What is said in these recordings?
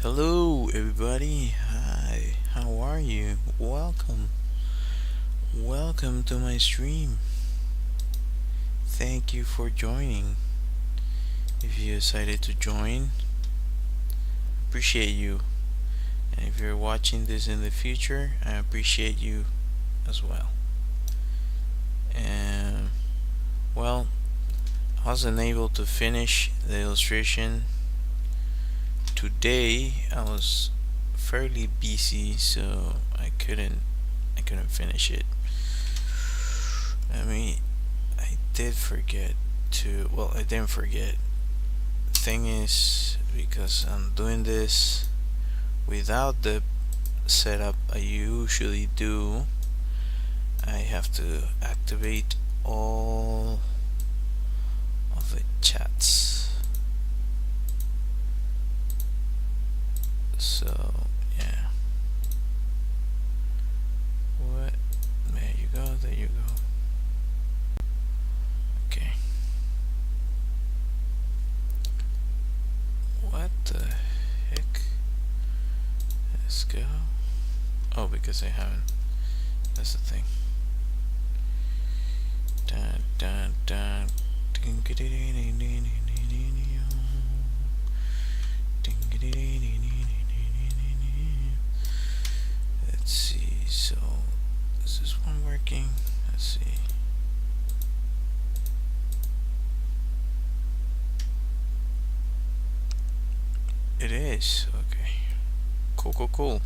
Hello, everybody. Hi, how are you? Welcome to my stream. Thank you for joining. If you decided to join, appreciate you. And if you're watching this in the future, I appreciate you as well. And well, I wasn't able to finish the illustration today. I was fairly busy, so I couldn't finish it. I did forget to. Well, I didn't forget. Thing is, because I'm doing this without the setup I usually do, I have to activate all of the chats. So, yeah. What? There you go, there you go. Okay. What the heck? Let's go. Oh, because I haven't. That's the thing. Dun dun dun. Let's see. So, is this one working? Let's see. It is. Okay. Cool.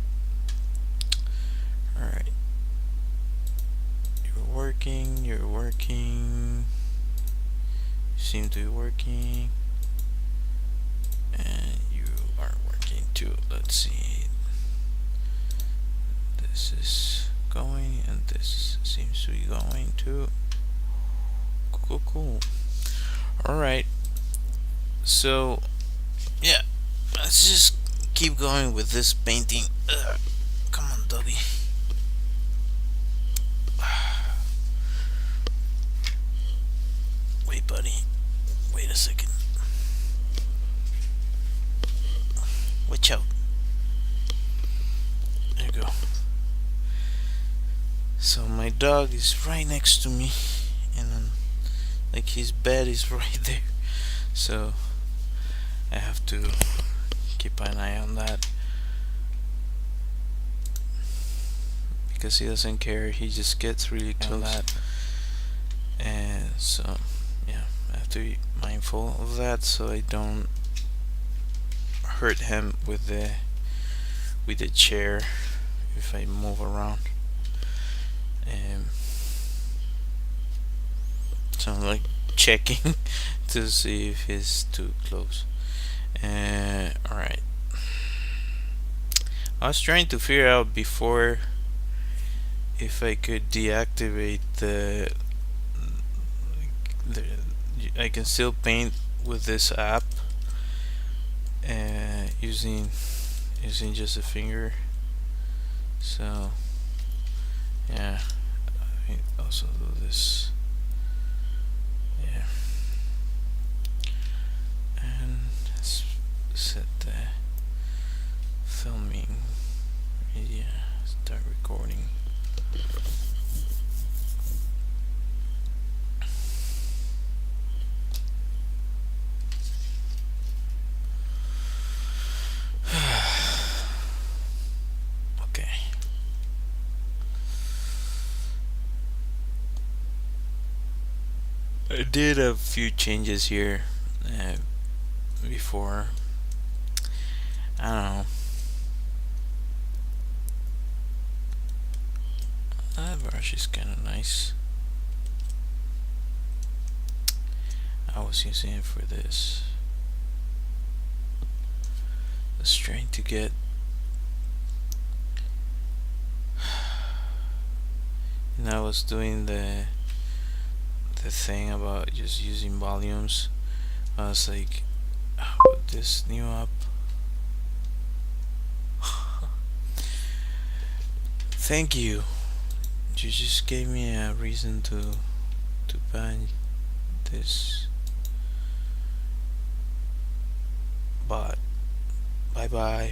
Alright. You're working. You seem to be working. And you are working too. Let's see. This is going, and this seems to be going too. Cool. Alright. So, yeah. Let's just keep going with this painting. Come on, Dobby. Wait, buddy. Wait a second. Watch out. There you go. So my dog is right next to me, and like his bed is right there. So I have to keep an eye on that, because he doesn't care. He just gets really close. And so yeah, I have to be mindful of that so I don't hurt him with the chair if I move around. So I'm like checking to see if he's too close. Alright. I was trying to figure out before if I could deactivate the I can still paint with this app using just a finger. So yeah, I also do this. Yeah, and let's set the filming media, start recording. Okay. I did a few changes here before. I don't know. That brush is kind of nice. I was using it for this. I was trying to get and I was doing the thing about just using volumes. I was like, I'll put this new up. Thank you. You just gave me a reason to buy this. But bye bye.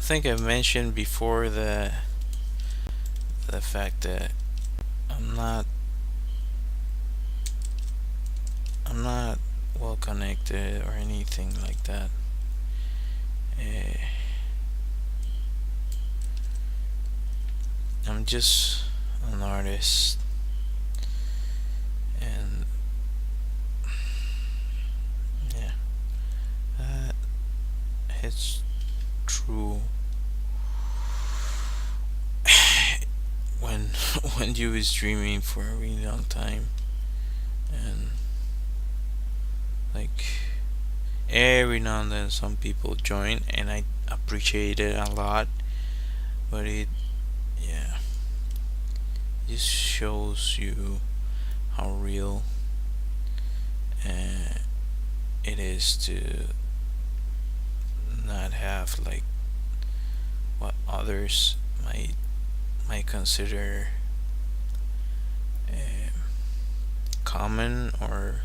think I mentioned before the fact that I'm not I'm not well connected or anything like that. Uh, I'm just an artist, and yeah, that it's true. when when you was dreaming for a really long time, and like every now and then some people join, and I appreciate it a lot. But it, yeah, just shows you how real uh, it is to not have like what others might consider uh, common, or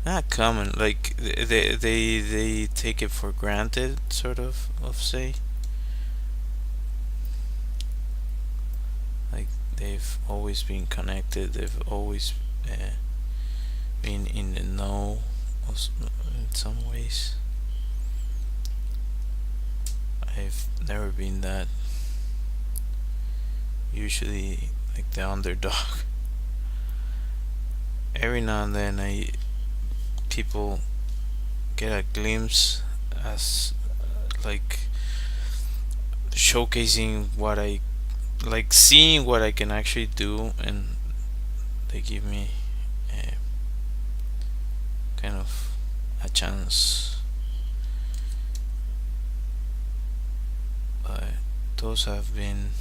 not common, like they take it for granted, sort of say, like they've always been connected, they've always uh, been in the know in some ways. I've never been that. Usually like the underdog. Every now and then I people get a glimpse as like showcasing what I like, seeing what I can actually do, and they give me a kind of a chance. But those have been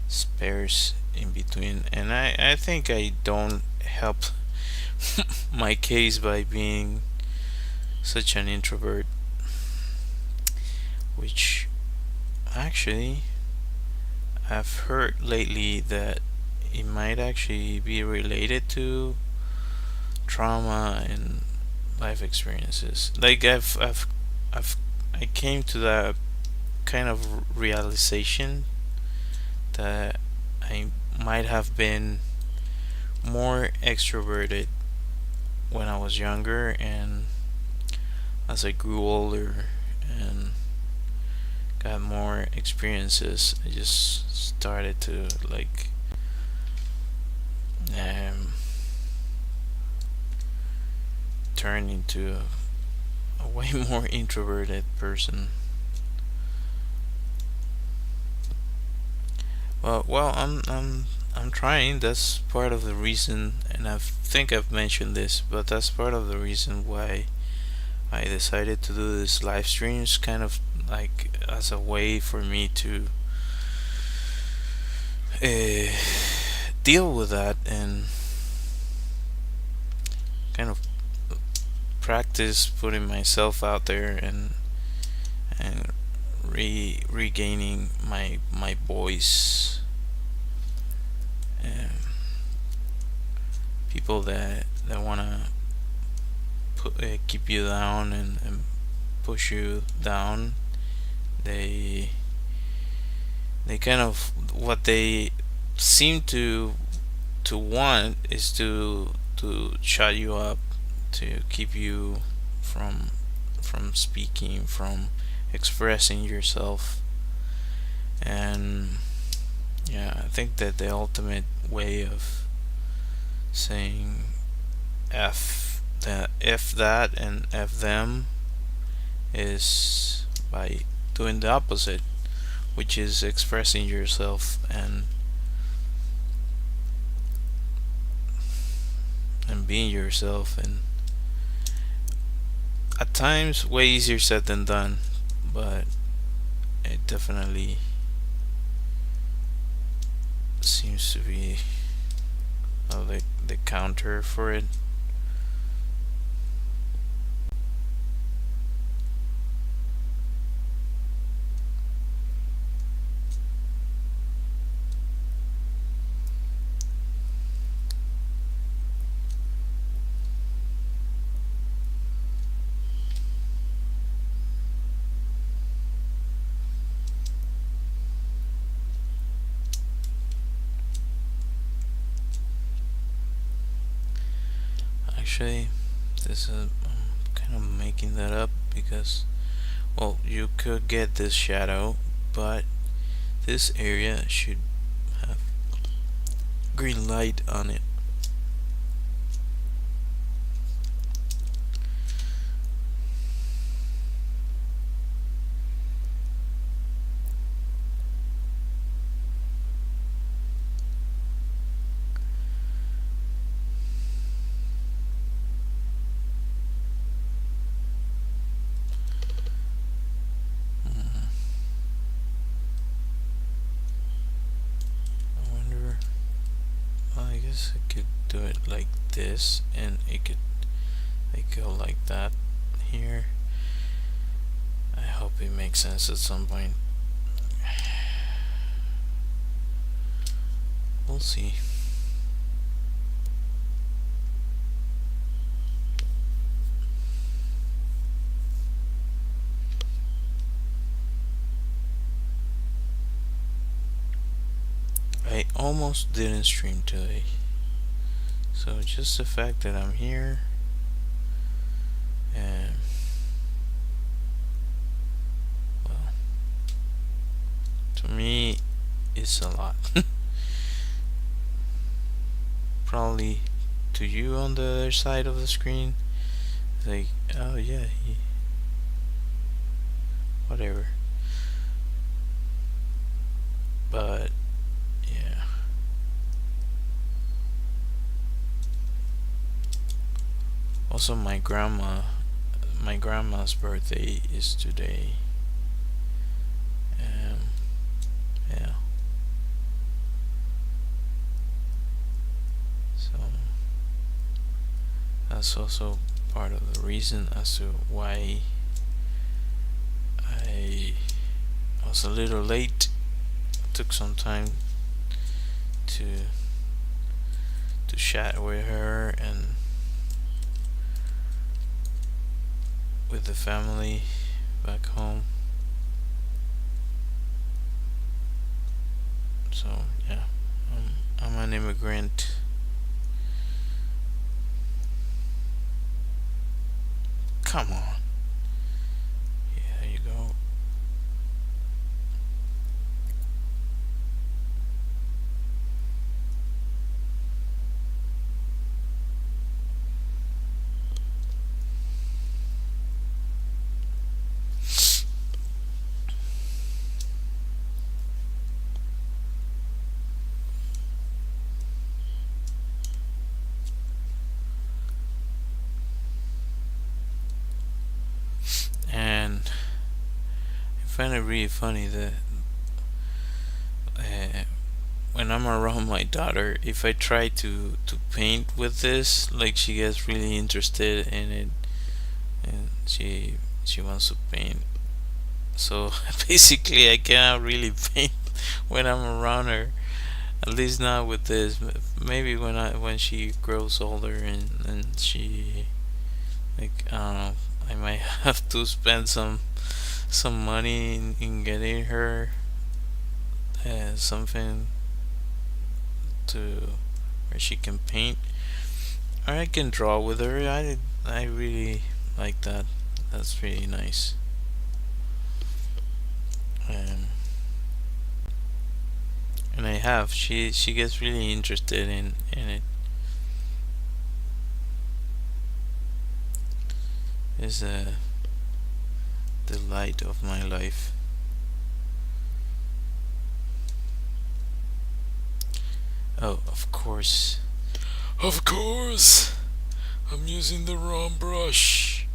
spares in between, and I think I don't help my case by being such an introvert, which actually I've heard lately that it might actually be related to trauma and life experiences. Like I've I came to that kind of realization that I might have been more extroverted when I was younger, and as I grew older and got more experiences, I just started to like um, turn into a way more introverted person. Well, I'm trying. That's part of the reason, and I think I've mentioned this, but that's part of the reason why I decided to do this live streams, kind of like as a way for me to uh, deal with that and kind of practice putting myself out there, and regaining my voice. Um, People that wanna keep you down and push you down, they they kind of, what they seem to want is to shut you up, to keep you from speaking, from expressing yourself. And yeah, I think that the ultimate way of saying f that and f them is by doing the opposite, which is expressing yourself and being yourself. And at times way easier said than done, but it definitely seems to be the counter for it. actually, this is kind of making that up because, well, you could get this shadow, but this area should have green light on it. I wonder. Well, I guess I could do it like this, and it could go like that here. I hope it makes sense at some point. We'll see. I almost didn't stream today. So just the fact that I'm here, and well, to me it's a lot. Probably to you on the other side of the screen, it's like, oh yeah, whatever. But yeah. Also, my grandma's birthday is today. Yeah. So that's also part of the reason as to why I was a little late. Took some time to chat with her and with the family back home. So yeah, I'm an immigrant. Come on. Yeah, there you go. And I find it really funny that when I'm around my daughter, if I try to paint with this, like, she gets really interested in it, and she wants to paint. So basically, I cannot really paint when I'm around her. At least not with this. Maybe when she grows older and she, like, I don't know, I might have to spend some money in getting her something to where she can paint, or I can draw with her. I really like that. That's really nice. Um, and I have. She gets really interested in it. Is a delight of my life. Oh, of course. Of course! I'm using the wrong brush.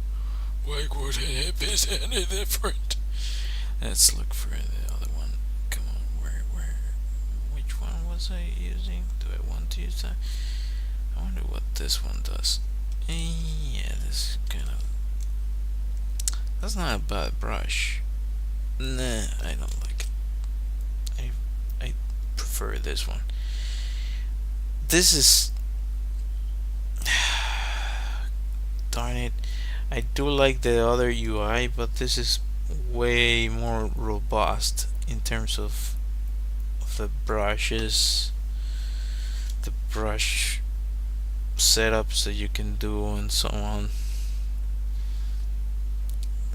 Why would it be any different? Let's look for the other one. Come on, which one was I using? Do I want to use that? I wonder what this one does. Yeah, this is kind of... That's not a bad brush. Nah, I don't like it. I prefer this one. This is... Darn it. I do like the other UI, but this is way more robust in terms of the brushes, the brush setups that you can do and so on.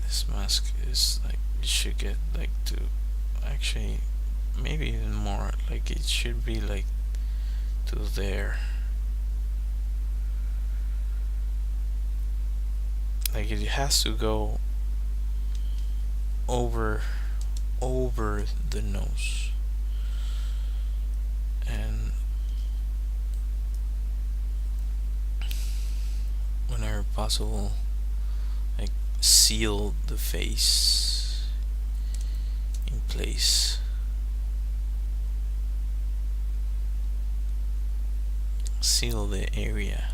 This mask is like, you should get like to actually maybe even more, like it should be like to there, like it has to go over the nose, and whenever possible, like seal the face in place. Seal the area.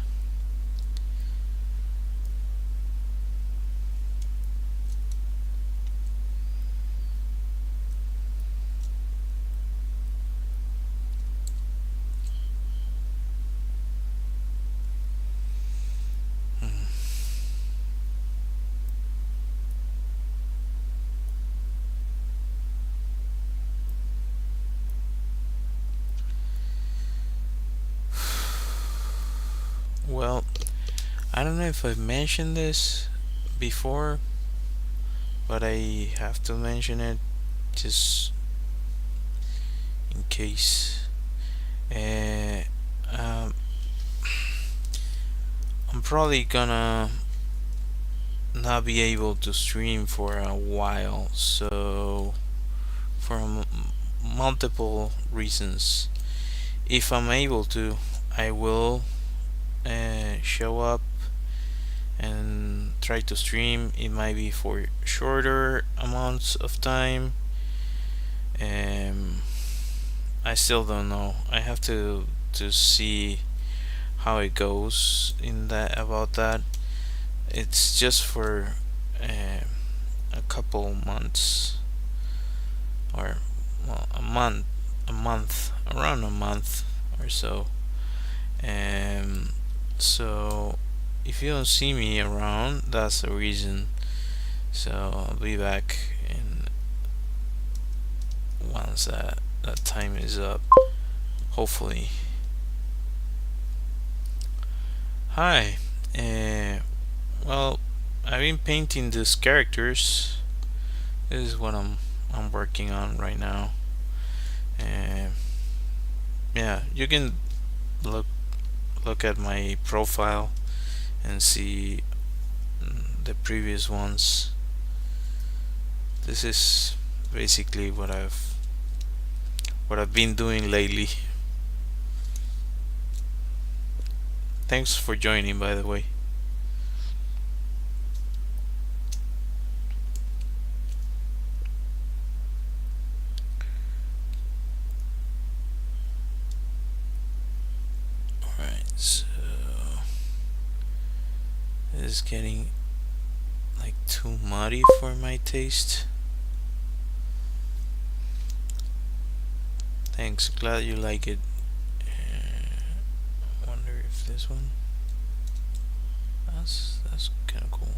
Well, I don't know if I've mentioned this before, but I have to mention it just in case. Uh, um, I'm probably gonna not be able to stream for a while, so for multiple reasons. If I'm able to, I will show up and try to stream. It might be for shorter amounts of time. I still don't know. I have to see how it goes in that about that. It's just for a couple months, or well, around a month or so. So if you don't see me around, that's the reason. So I'll be back in once that time is up, hopefully. Hi. Well, I've been painting these characters. This is what I'm working on right now. Yeah, you can look at my profile and see the previous ones. This is basically what I've been doing lately. Thanks for joining, by the way. Alright, so this is getting like too muddy for my taste. Thanks, glad you like it. Wonder if this one. That's kind of cool.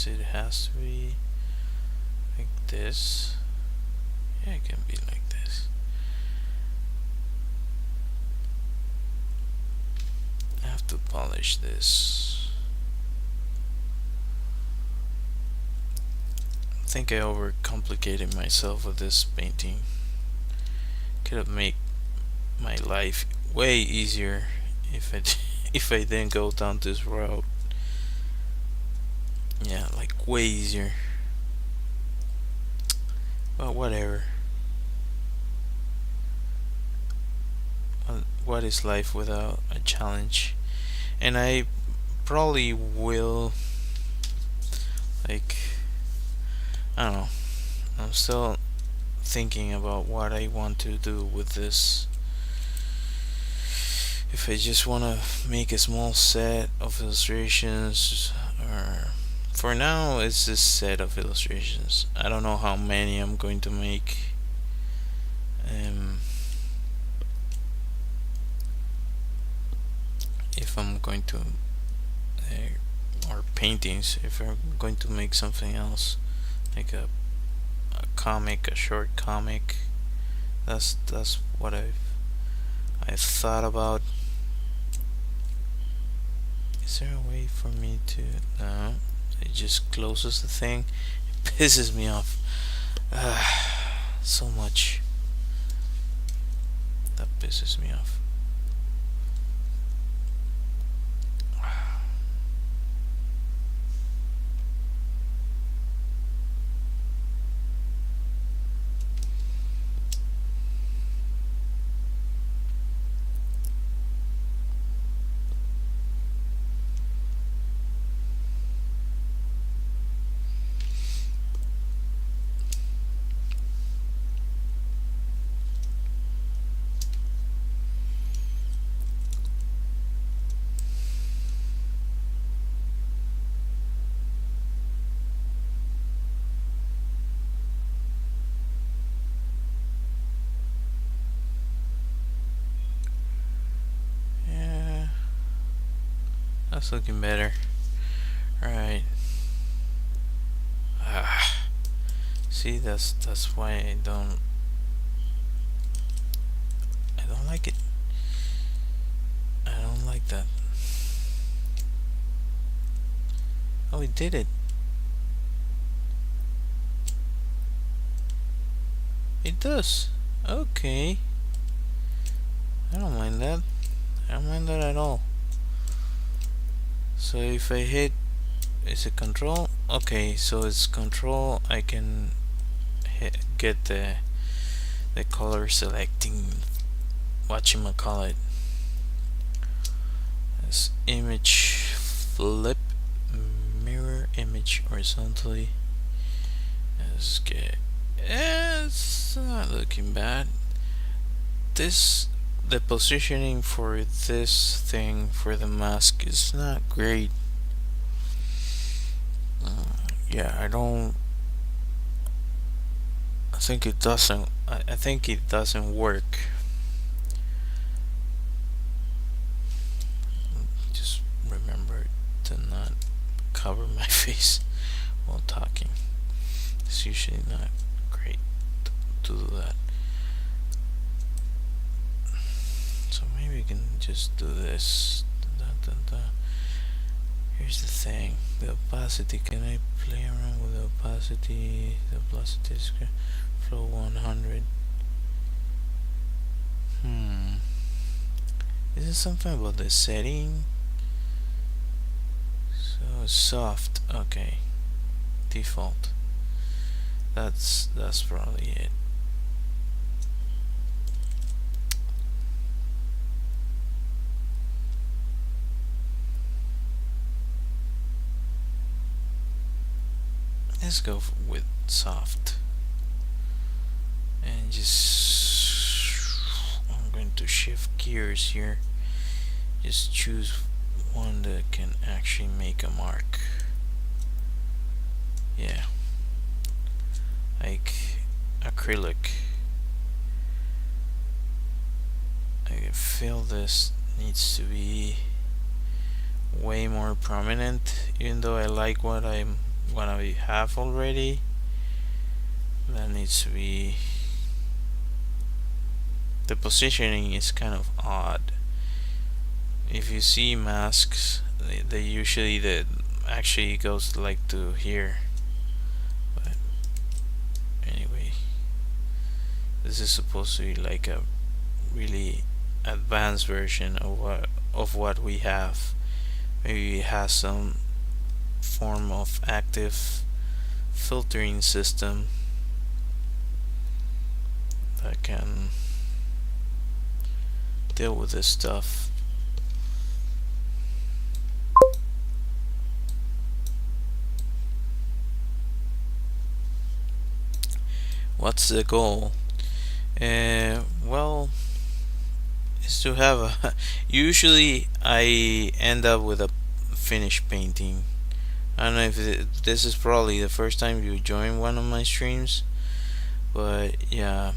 It has to be like this. Yeah, it can be like this. I have to polish this. I think I overcomplicated myself with this painting. Could have made my life way easier if I didn't go down this road. Yeah, like way easier. But whatever. What is life without a challenge? And I probably will, like, I don't know. I'm still thinking about what I want to do with this. If I just want to make a small set of illustrations, or for now it's this set of illustrations. I don't know how many I'm going to make. Um, if I'm going to or paintings, if I'm going to make something else, like a comic, a short comic. That's what I've thought about. Is there a way for me to? No, it just closes the thing. It pisses me off so much. That pisses me off. Yeah, that's looking better. Right. See, that's why I don't like it. I don't like that. Oh, we did it. It does. Okay. I don't mind that. I don't mind that at all. So if I hit, is it control? Okay, so it's control. I can get the color selecting. Whatchamacallit. As image flip, mirror image horizontally. Let's get. It's not looking bad. The positioning for this thing for the mask is not great. Yeah, I think it doesn't. I think it doesn't work. Just remember to not cover my face while talking. It's usually not great to do that. So maybe we can just do this. Here's the thing. The opacity. Can I play around with the opacity? The opacity is flow 100. Is it something about the setting? So soft. Okay. Default. That's probably it. Let's go with soft. And just I'm going to shift gears here. Just choose one that can actually make a mark. Yeah. Like acrylic. I feel this needs to be way more prominent, even though I like what I have already. That needs to be. The positioning is kind of odd. If you see masks, they usually actually goes like to here. But anyway, this is supposed to be like a really advanced version of what we have. Maybe it has some form of active filtering system that can deal with this stuff. What's the goal? Well, is to have a. Usually, I end up with a finished painting I don't know if this is probably the first time you join one of my streams, but yeah,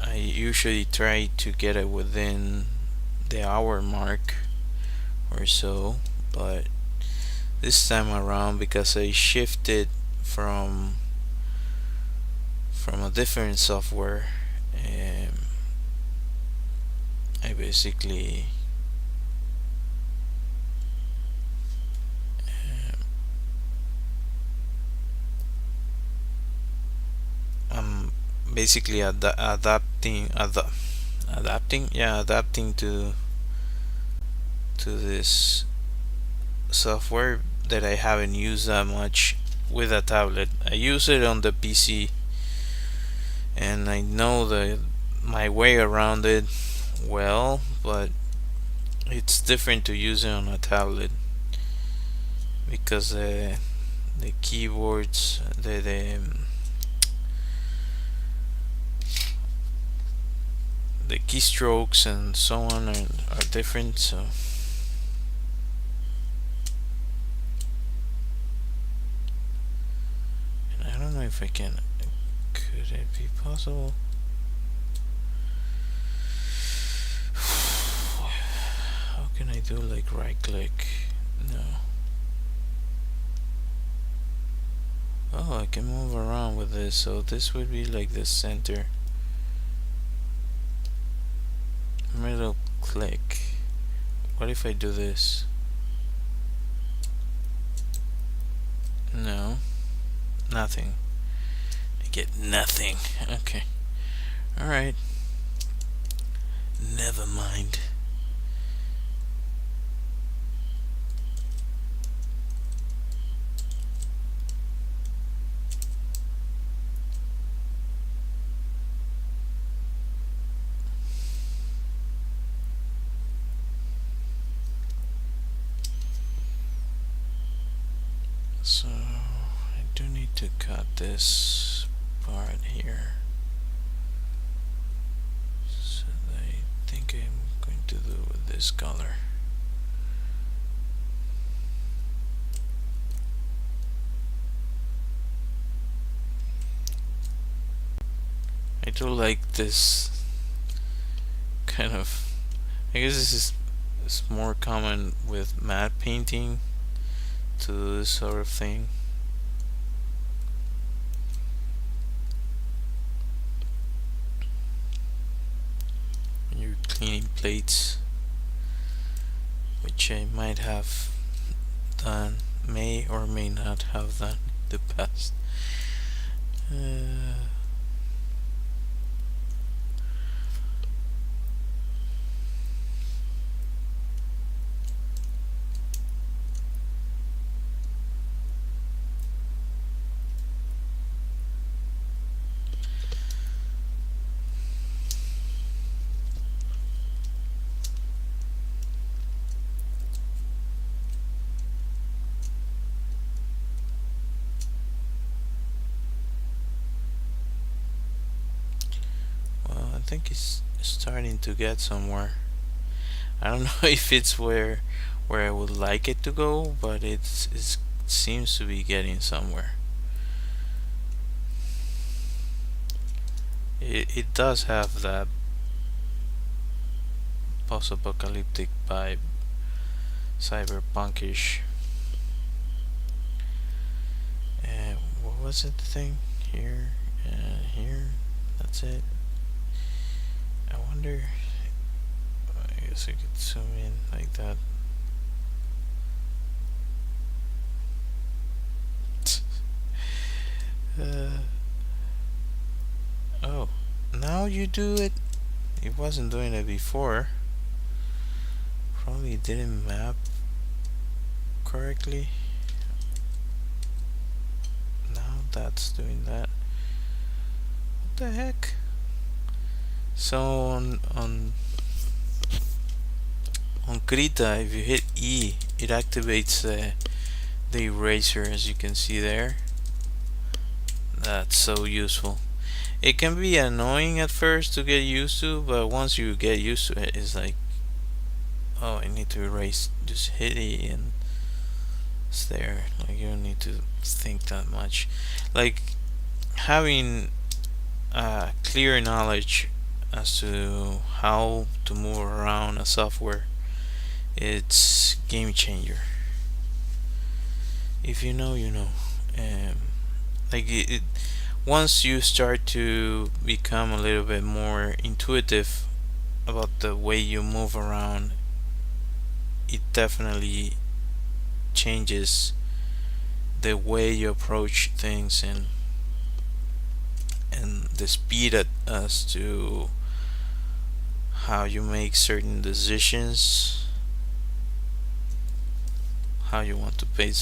I usually try to get it within the hour mark or so, but this time around, because I shifted from a different software, I basically I'm basically adapting to this software that I haven't used that much with a tablet. I use it on the PC, and I know my way around it well, but it's different to use it on a tablet because the keyboards, the keystrokes and so on are different. So and I don't know if I can. Could it be possible? How can I do like right click? No. Oh, I can move around with this, so this would be like the center. Middle click. What if I do this? No. Nothing. I get nothing. Okay. Alright. Never mind. So I do need to cut this part here. So I think I'm going to do with this color. I do like this kind of. I guess this is more common with matte painting to do this sort of thing. When you're cleaning plates, which I might have done, may or may not have done in the past. I think it's starting to get somewhere. I don't know if it's where I would like it to go, but it seems to be getting somewhere. It does have that post-apocalyptic vibe, cyberpunkish. What was it? The thing here, here. That's it. I wonder. I guess I could zoom in like that. Oh, now you do it. It wasn't doing it before. Probably didn't map correctly. Now that's doing that. What the heck? So on Krita, if you hit E, it activates the eraser, as you can see there. That's so useful. It can be annoying at first to get used to, but once you get used to it, it's like oh, I need to erase, just hit it and it's there. Like, you don't need to think that much. Like, having clear knowledge as to how to move around a software, it's game changer. If you know, you know. Um, like once you start to become a little bit more intuitive about the way you move around, it definitely changes the way you approach things, and the speed as to how you make certain decisions, how you want to paint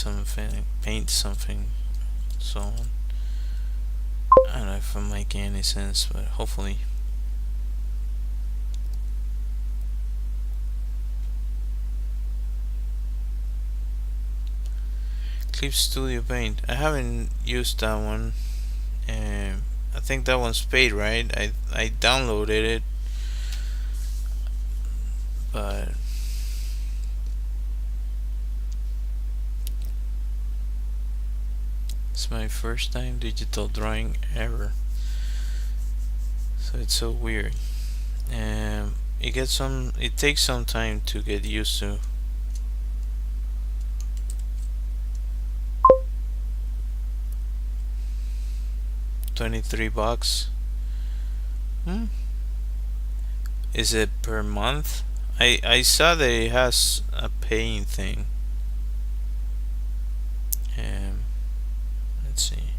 something, so on. I don't know if I'm making any sense, but hopefully. Clip Studio Paint. I haven't used that one. I think that one's paid, right? I downloaded it, but it's my first time digital drawing ever, so it's so weird. It takes some time to get used to. $23. Is it per month? I saw that it has a paying thing. Let's see.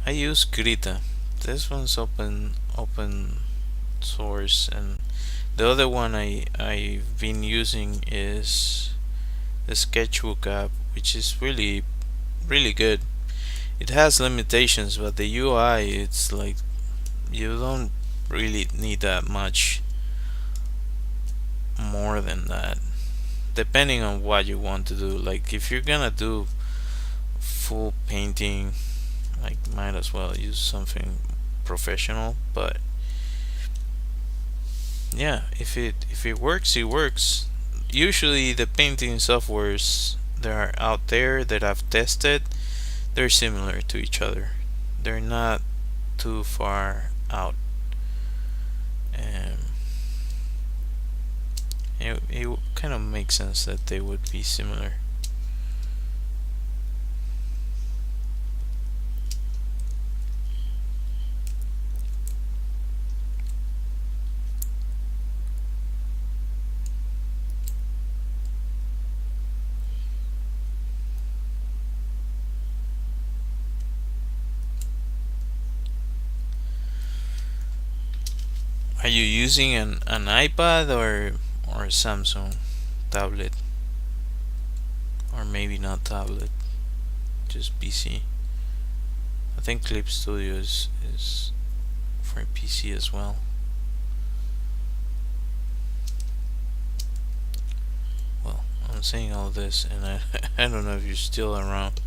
I use Krita. This one's open source, and the other one I've been using is the Sketchbook app, which is really good. It has limitations, but the UI, it's like you don't really need that much more than that, depending on what you want to do. Like, if you're gonna do full painting, like, might as well use something professional. But yeah, if it works, it works. Usually the painting softwares that are out there that I've tested, they're similar to each other. They're not too far out. It kind of makes sense that they would be similar. Are you using an iPad or a Samsung tablet? Or maybe not tablet, just PC. I think Clip Studio is for PC as well. Well, I'm saying all this, and I don't know if you're still around.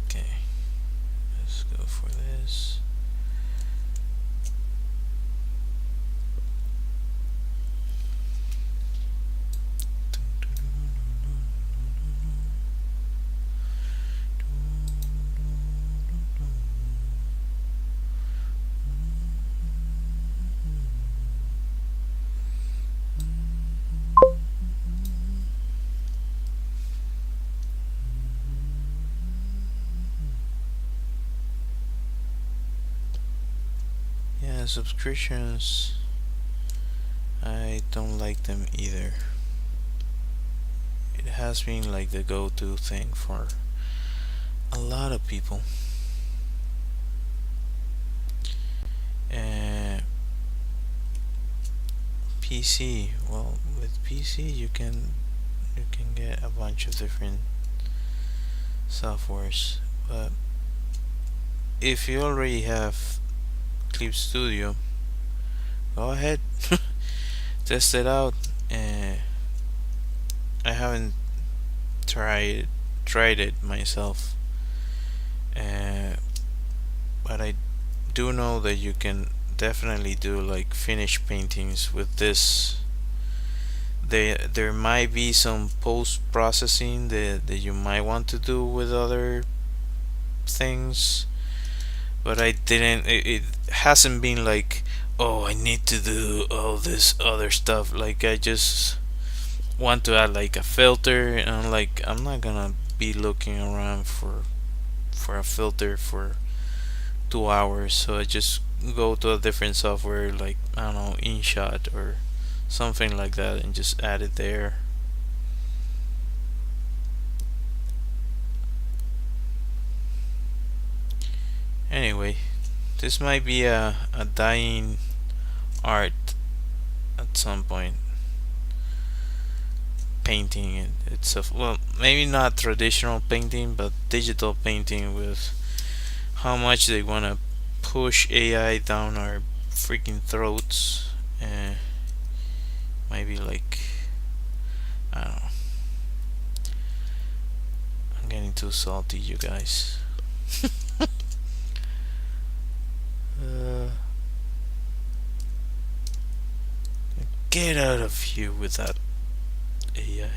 Okay, let's go for this. Yeah, subscriptions, I don't like them either. It has been like the go-to thing for a lot of people. PC, well, with PC you can get a bunch of different softwares, but if you already have Clip Studio, go ahead, test it out. uh, I haven't tried it myself, uh, but I do know that you can definitely do like finish paintings with this. There might be some post processing that you might want to do with other things, but I didn't. It hasn't been like, oh, I need to do all this other stuff. Like, I just want to add like a filter, and I'm not gonna be looking around for a filter for 2 hours. So I just go to a different software, like, I don't know, InShot or something like that, and just add it there. Anyway, this might be a dying art at some point. Painting itself, well, maybe not traditional painting, but digital painting, with how much they want to push AI down our freaking throats. Maybe like, I don't know. I'm getting too salty, you guys. uh, get out of here with that AI.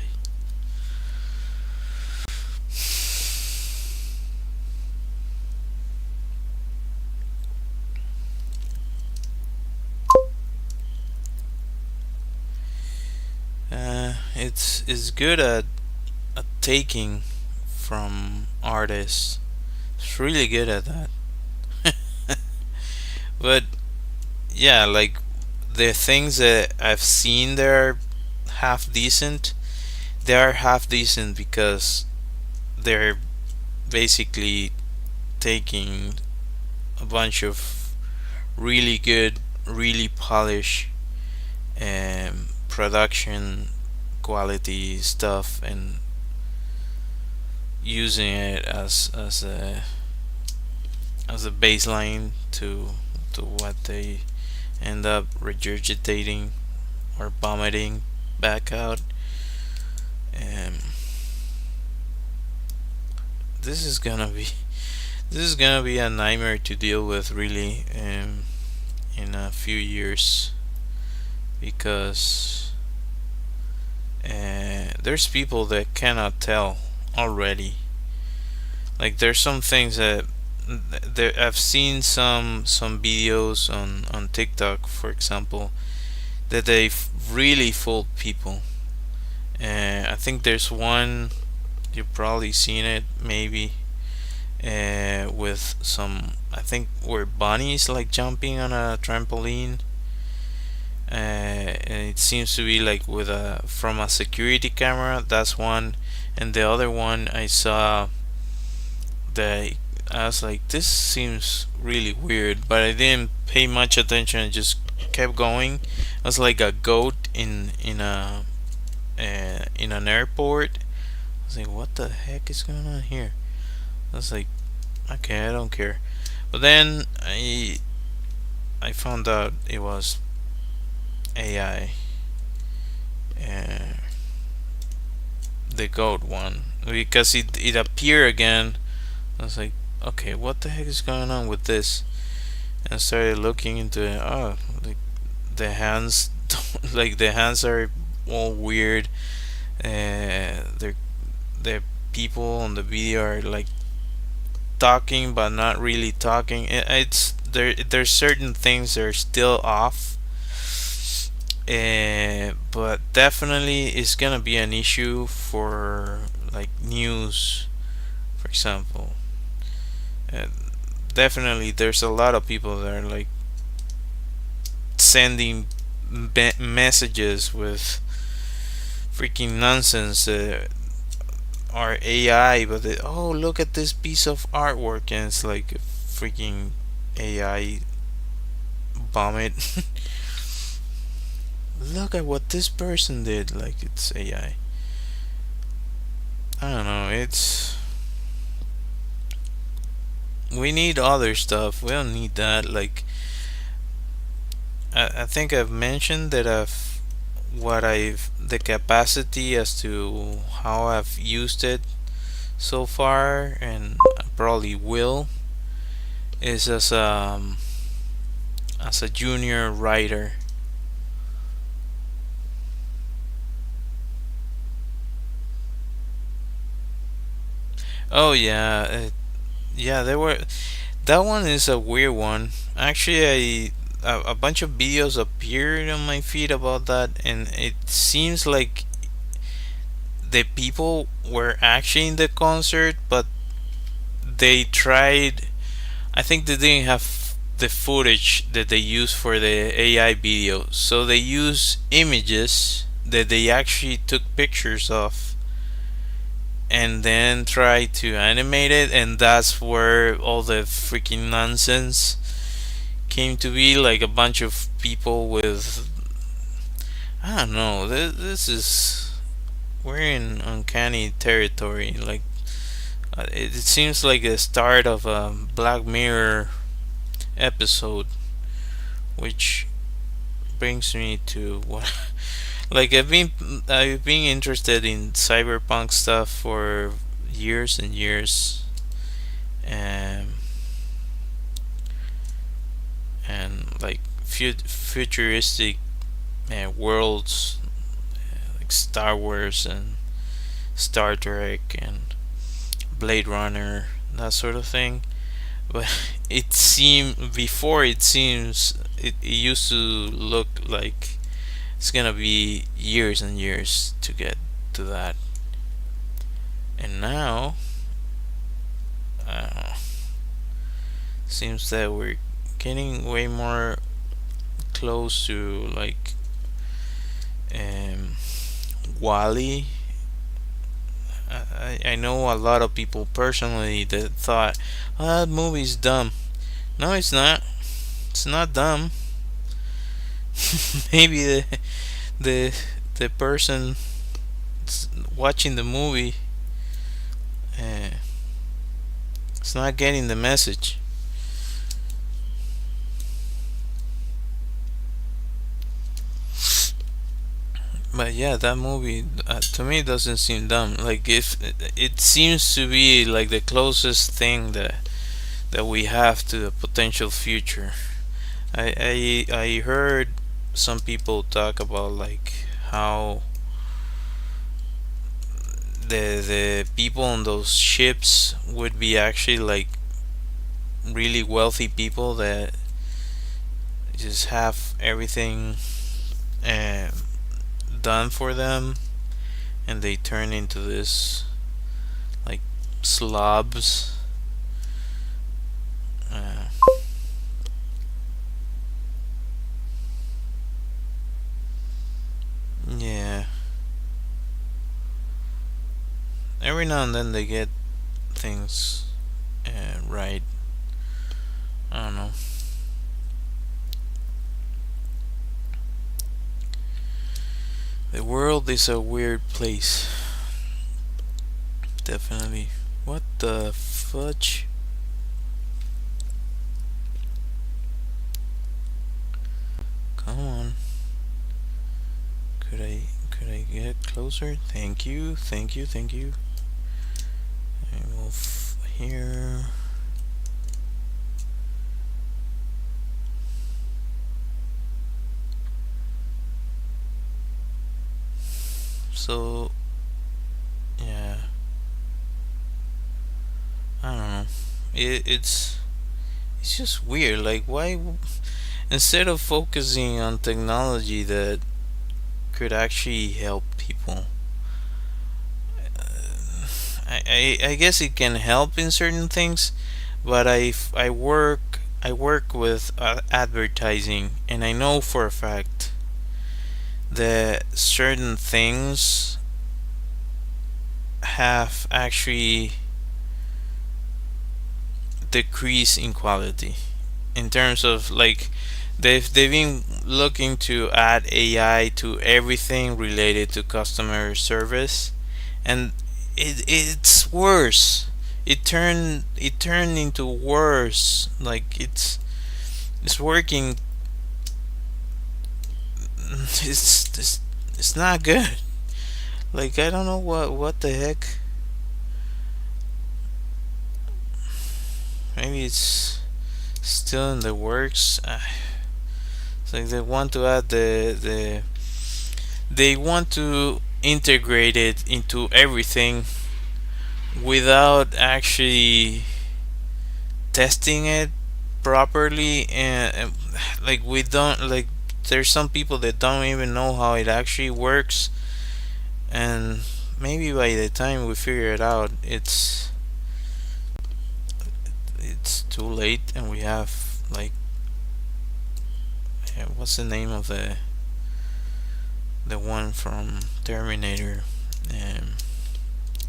It's good at taking from artists. It's really good at that. But yeah, like, the things that I've seen there are half decent. They are half decent because they're basically taking a bunch of really good, really polished production quality stuff, and using it as a baseline to what they end up regurgitating or vomiting back out. Um, this is gonna be this is gonna be a nightmare to deal with, really, in a few years, because there's people that cannot tell already. Like, there's some things that I've seen some videos on TikTok, for example, that they really fooled people. I think there's one, you've probably seen it, maybe, with some, I think, where bunnies like jumping on a trampoline, and it seems to be like with a from a security camera. That's one, and the other one I saw that I was like, this seems really weird, but I didn't pay much attention. I just kept going. It was like a goat in an airport. I was like, what the heck is going on here? I was like, okay, I don't care. But then I found out it was AI, the goat one, because it appeared again. I was like, okay, what the heck is going on with this? And I started looking into it. Oh, like, the hands, like, the hands are all weird. The people on the video are like talking but not really talking. It's there. There's certain things that are still off, but definitely it's gonna be an issue for like news, for example. Uh, Definitely, there's a lot of people that are like sending messages with freaking nonsense. Are AI, but oh, look at this piece of artwork, and it's like a freaking AI vomit. Look at what this person did, like it's AI. I don't know. It's we need other stuff. We don't need that. Like I think I've mentioned that I've the capacity as to how I've used it so far, and I probably will, is as a junior writer. Oh yeah, yeah. There were that one is a weird one. Actually, a bunch of videos appeared on my feed about that, and it seems like the people were actually in the concert, but they tried. I think they didn't have the footage that they use for the AI video, so they use images that they actually took pictures of and then try to animate it, and that's where all the freaking nonsense came to be. Like a bunch of people with, I don't know, this is, we're in uncanny territory. Like it seems like the start of a Black Mirror episode, which brings me to what like I've been interested in cyberpunk stuff for years and years, and like futuristic worlds, like Star Wars and Star Trek and Blade Runner, that sort of thing. But it seems it used to look like it's gonna be years and years to get to that, and now uh, seems that we're getting way more close to like um, Wally. I know a lot of people personally that thought, oh, that movie's dumb. No, it's not. It's not dumb. Maybe the the person watching the movie uh, is not getting the message. But yeah, that movie to me doesn't seem dumb. Like if it seems to be like the closest thing that we have to the potential future. I heard some people talk about like how the people on those ships would be actually like really wealthy people that just have everything um, done for them, and they turn into this like slobs. Uh, yeah, every now and then they get things right. I don't know. The world is a weird place. Definitely. What the fudge? Come on. Could I get closer? Thank you. Thank you. Thank you. I will here. So yeah, I don't know. It's just weird. Like why instead of focusing on technology that could actually help people, I guess it can help in certain things, but I work with advertising, and I know for a fact that certain things have actually decreased in quality in terms of like they've been looking to add AI to everything related to customer service, and it's worse. it turned into worse. Like it's working. It's not good. Like I don't know what the heck. Maybe it's still in the works. It's like they want to add they want to integrate it into everything without actually testing it properly, and like we don't like there's some people that don't even know how it actually works, and maybe by the time we figure it out, it's too late, and we have like what's the name of the one from Terminator, um,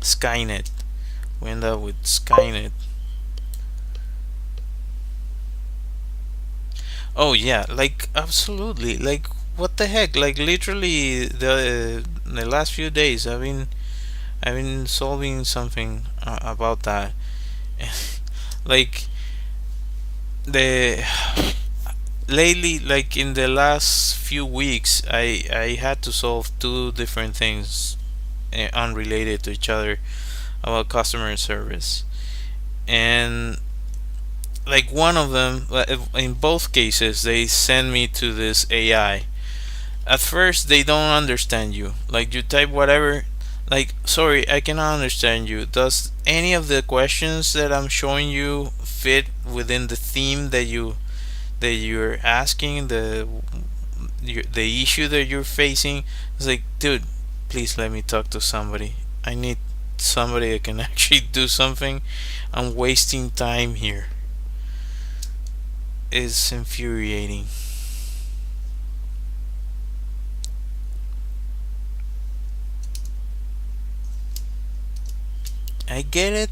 Skynet. We end up with Skynet. Oh yeah, like absolutely. Like what the heck? Like literally the last few days I've been solving something about that. Like the lately, like in the last few weeks, I had to solve two different things unrelated to each other about customer service. And like one of them, in both cases, they send me to this AI. At first, they don't understand you. Like you type whatever, like sorry, I cannot understand you. Does any of the questions that I'm showing you fit within the theme that you're asking, the issue that you're facing? It's like, dude, please let me talk to somebody. I need somebody that can actually do something. I'm wasting time here. It's infuriating. I get it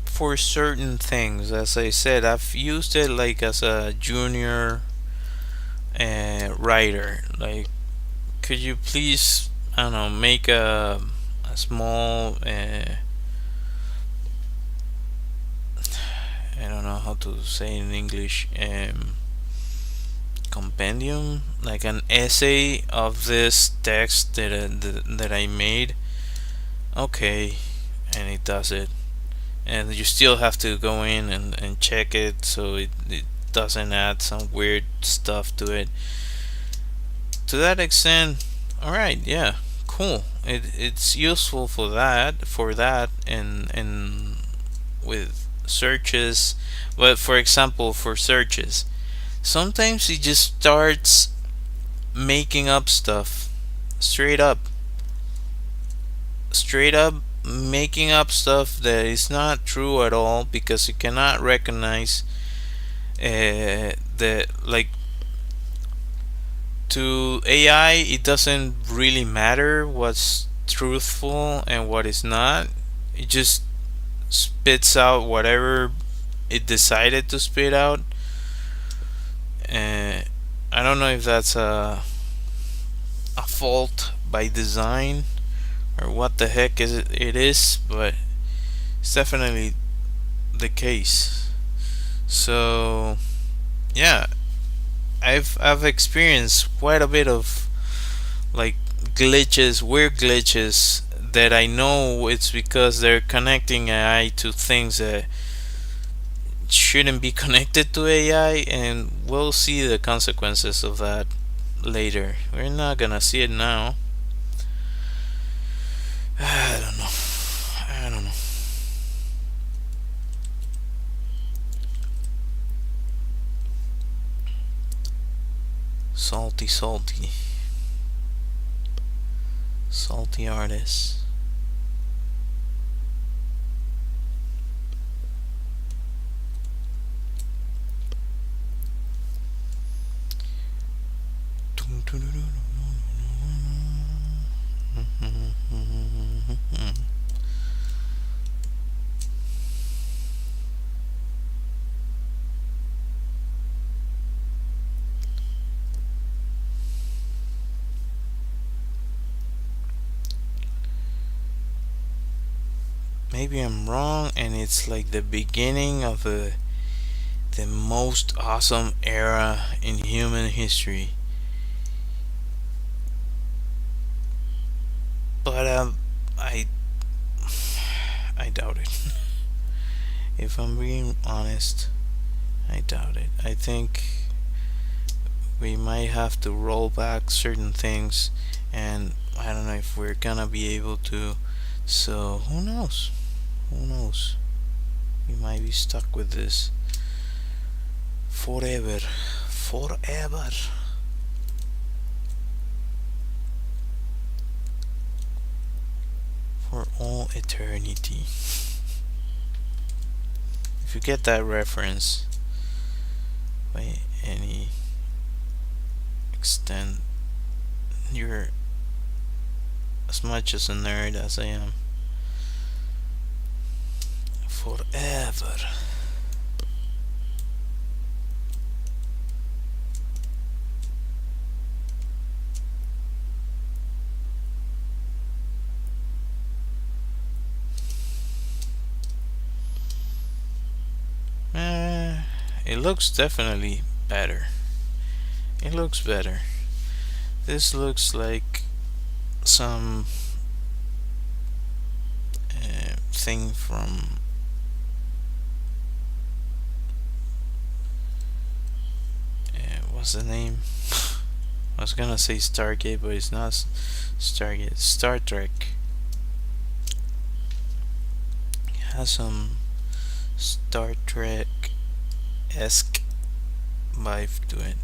for certain things. As I said, I've used it like as a junior writer. Like, could you please, I don't know, make a small, I don't know how to say in English, compendium, like an essay of this text that I made. Okay, and it does it. And you still have to go in and check it so it doesn't add some weird stuff to it. To that extent, alright, yeah, cool. It's useful for that and with searches. But for example, for searches, sometimes it just starts making up stuff. Straight up. Straight up making up stuff that is not true at all, because you cannot recognize the like to AI. It doesn't really matter what's truthful and what is not. It just spits out whatever it decided to spit out. uh, I don't know if that's a fault by design or what the heck it is, but it's definitely the case. So yeah, I've experienced quite a bit of like glitches, weird glitches, that I know it's because they're connecting AI to things that shouldn't be connected to AI, and we'll see the consequences of that later. We're not gonna see it now. I don't know. I don't know. Salty, salty. Salty artists. maybe I'm wrong, and it's like the beginning of the most awesome era in human history. But I I doubt it. If I'm being honest, I doubt it. I think we might have to roll back certain things, and I don't know if we're gonna be able to. So who knows? Who knows? We might be stuck with this forever. Forever. For all eternity. If you get that reference by any extent, you're as much as a nerd as I am. Forever. It looks definitely better. It looks better. This looks like some thing from what's the name? I was gonna say Stargate, but it's not Stargate. Star Trek. It has some Star Trek-esque vibe to it.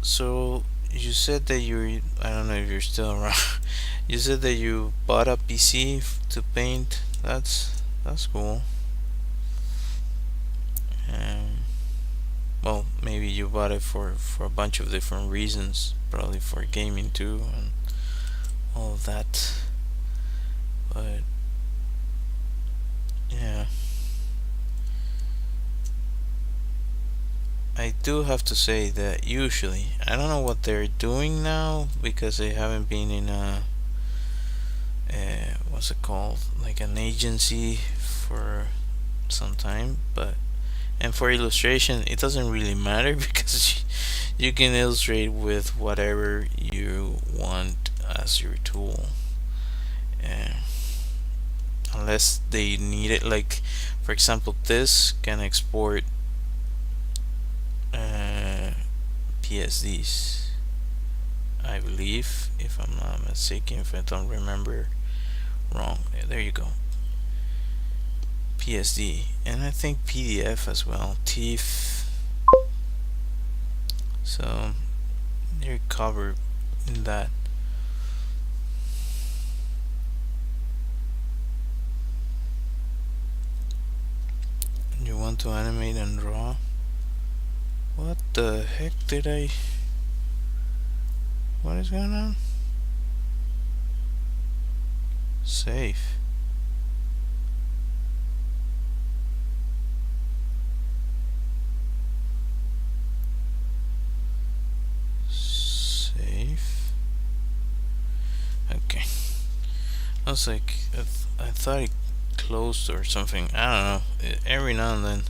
So you said that I don't know if you're still around. You said that you bought a PC to paint. That's cool. Well, maybe you bought it for a bunch of different reasons, probably for gaming too, and all of that. But yeah, I do have to say that usually I don't know what they're doing now because they haven't been in a what's it called, like an agency for some time. But and for illustration, it doesn't really matter because you can illustrate with whatever you want as your tool, uh, unless they need it. Like, for example, this can export PSDs, I believe, if I'm not mistaken, if I don't remember wrong. Yeah, there you go. PSD, and I think PDF as well, TIFF. So you're covered in that. You want to animate and draw? What the heck did I... What is going on? Save. Save. Okay. I was like, I thought it closed or something. I don't know. Every now and then.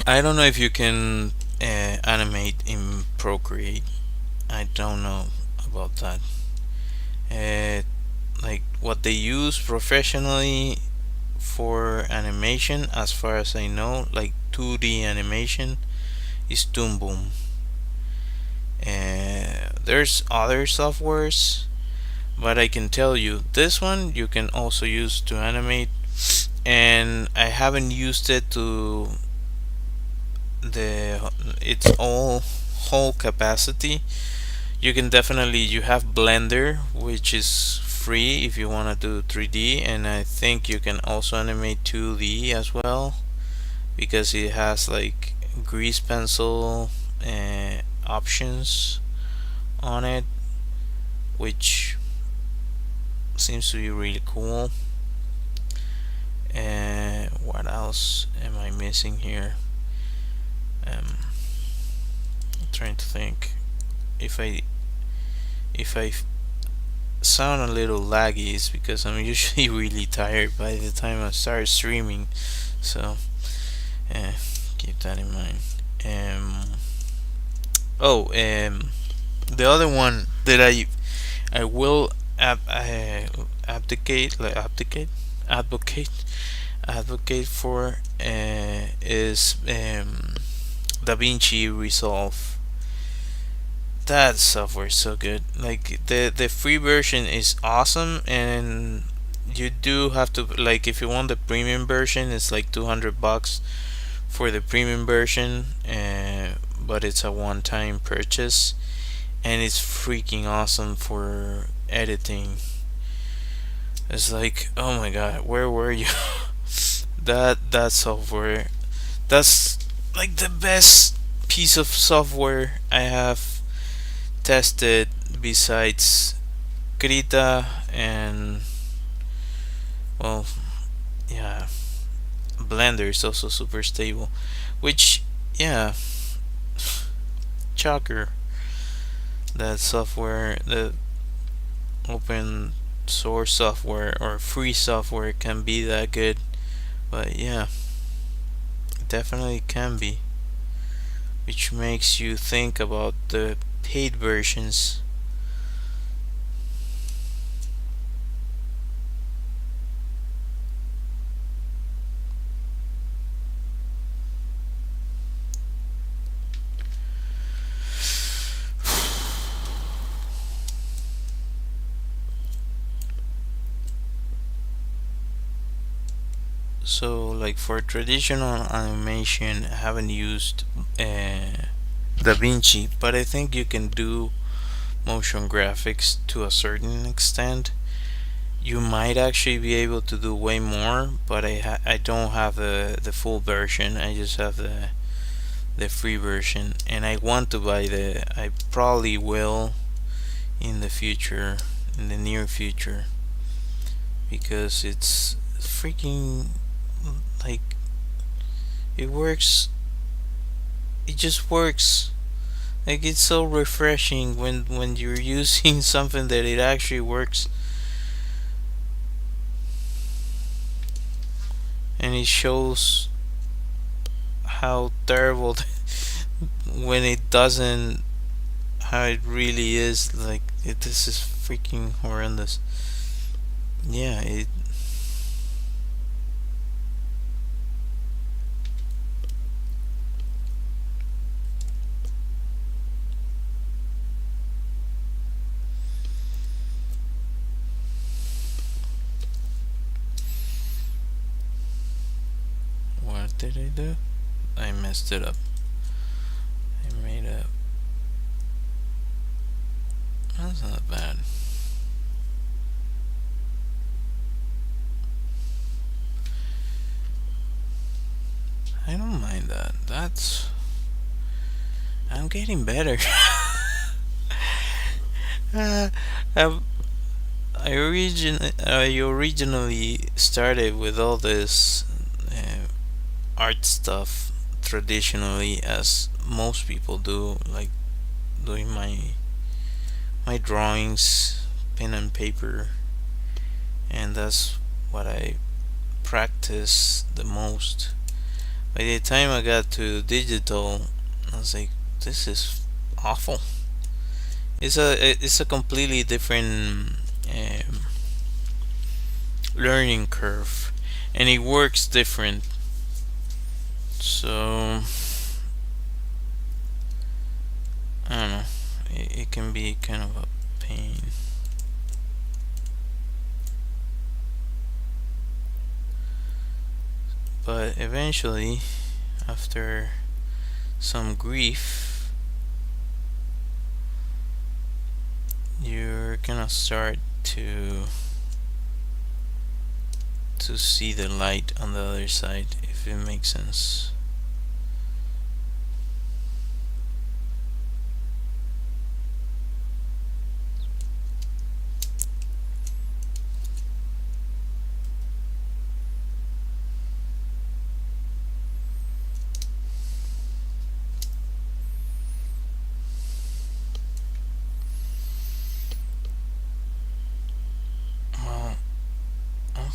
I don't know if you can animate in Procreate. I don't know about that. Like what they use professionally for animation, as far as I know, like 2D animation, is Toon Boom. There's other softwares, but I can tell you this one you can also use to animate, and I haven't used it to its all whole capacity. You can definitely, you have Blender, which is free if you want to do 3D, and I think you can also animate 2D as well, because it has like grease pencil options on it, which seems to be really cool. And what else am I missing here? um, I'm trying to think. If I sound a little laggy, it's because I'm usually really tired by the time I start streaming. So keep that in mind. Um, the other one that I will abdicate like advocate advocate for is DaVinci Resolve. That software is so good. Like the free version is awesome, and you do have to, like, if you want the premium version, it's like $200 for the premium version, but it's a one-time purchase, and it's freaking awesome for editing. It's like, oh my god, where were you? That software, that's like the best piece of software I have tested besides Krita and, well, yeah, Blender is also super stable, which, yeah, shocker that software, the open source software or free software can be that good. But yeah, it definitely can be, which makes you think about the paid versions. So, like, for traditional animation, I haven't used DaVinci, but I think you can do motion graphics to a certain extent. You might actually be able to do way more, but I don't have the full version. I just have the free version, and I want to buy I probably will in the future, in the near future, because it's freaking, like, it works. It just works. Like, it's so refreshing when you're using something that it actually works, and it shows how terrible when it doesn't, how it really is. Like, this is freaking horrendous. Yeah, it. What did I do? I messed it up. I made a. That's not bad. I don't mind that. I'm getting better. uh, I, I originally started with all this art stuff traditionally, as most people do, like doing my drawings, pen and paper, and that's what I practice the most. By the time I got to digital, I was like, this is awful. It's a completely different learning curve, and it works different. So I don't know. It can be kind of a pain. But eventually, after some grief, you're gonna start to see the light on the other side, if it makes sense.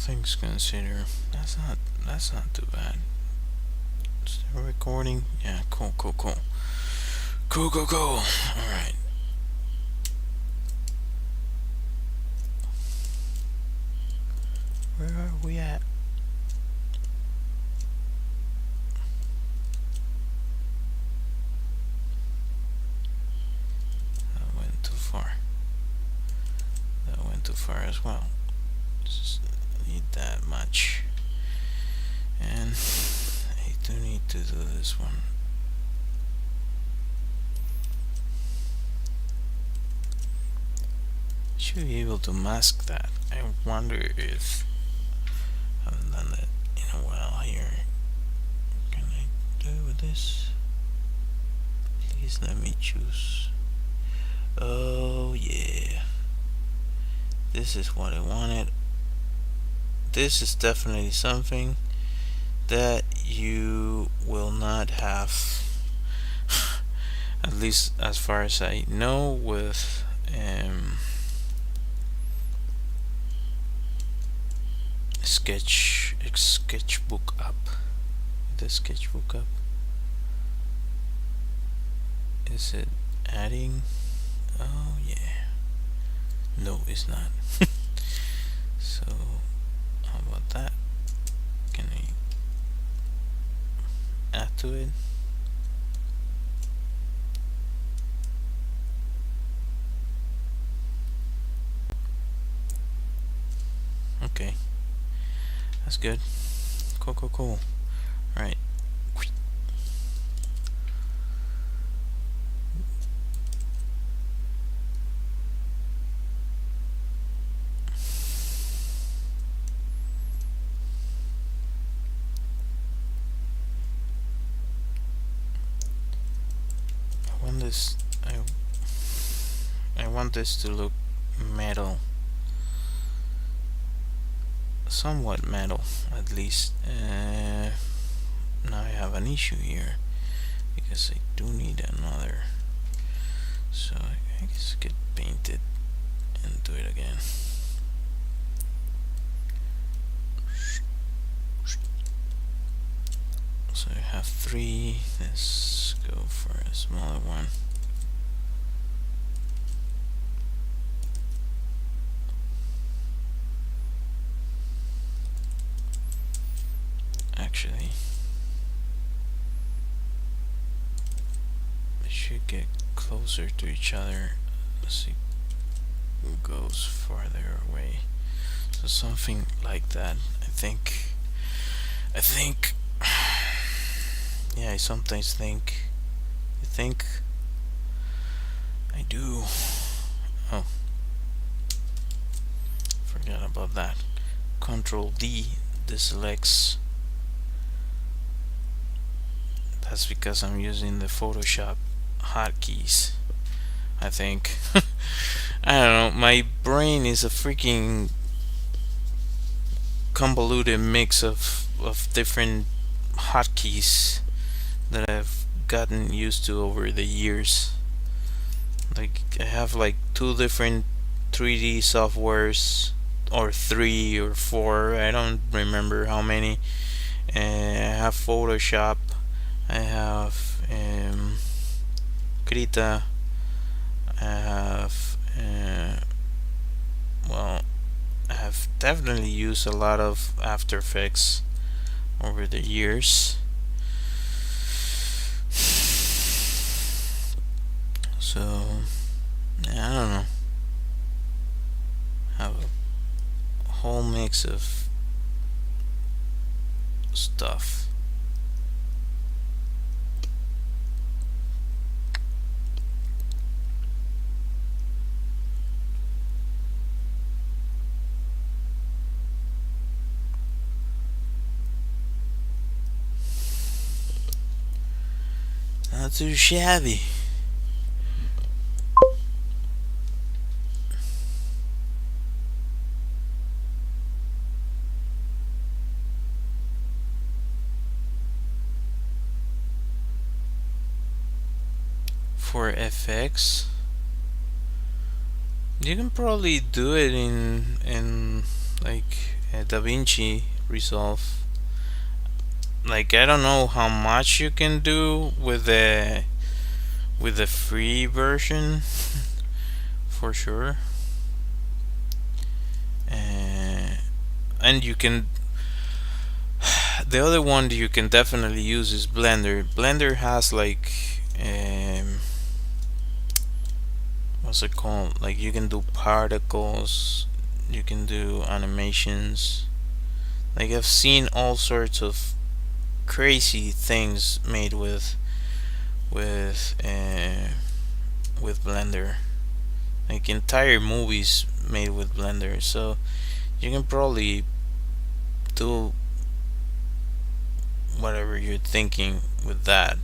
things considered. That's not too bad. Still recording? Yeah, cool. Alright. Where are we at? That went too far. That went too far as well. Just need that much. And I do need to do this one. Should be able to mask that. I wonder if I haven't done that in a while here. Can I do it with this? Please let me choose. Oh yeah. This is what I wanted. This is definitely something that you will not have, at least as far as I know, with sketchbook up. The sketchbook up. Is it adding? Oh yeah. No, it's not. So how about that? Can I add to it? Okay, that's good. Cool. Right. I want this to look metal, somewhat metal at least. Now I have an issue here because I do need another, so I guess get painted and do it again. So I have 3. Let's go for a smaller one. Actually, they should get closer to each other. Let's see who goes farther away. So something like that. I think yeah, I sometimes think I do. Oh, forgot about that. Control D deselects. That's because I'm using the Photoshop hotkeys, I think. I don't know, my brain is a freaking convoluted mix of different hotkeys that I've gotten used to over the years. Like, I have like 2 different 3D softwares, or 3 or 4, I don't remember how many. I have Photoshop, I have Krita, I have well, I have definitely used a lot of After Effects over the years. So yeah, I don't know. Have a whole mix of stuff. Not too shabby. For FX, you can probably do it in like DaVinci Resolve. Like, I don't know how much you can do with the free version for sure. And you can, the other one that you can definitely use is Blender. Blender has like what's it called? Like, you can do particles, you can do animations. Like, I've seen all sorts of crazy things made with uh, with Blender. Like entire movies made with Blender. So you can probably do whatever you're thinking with that.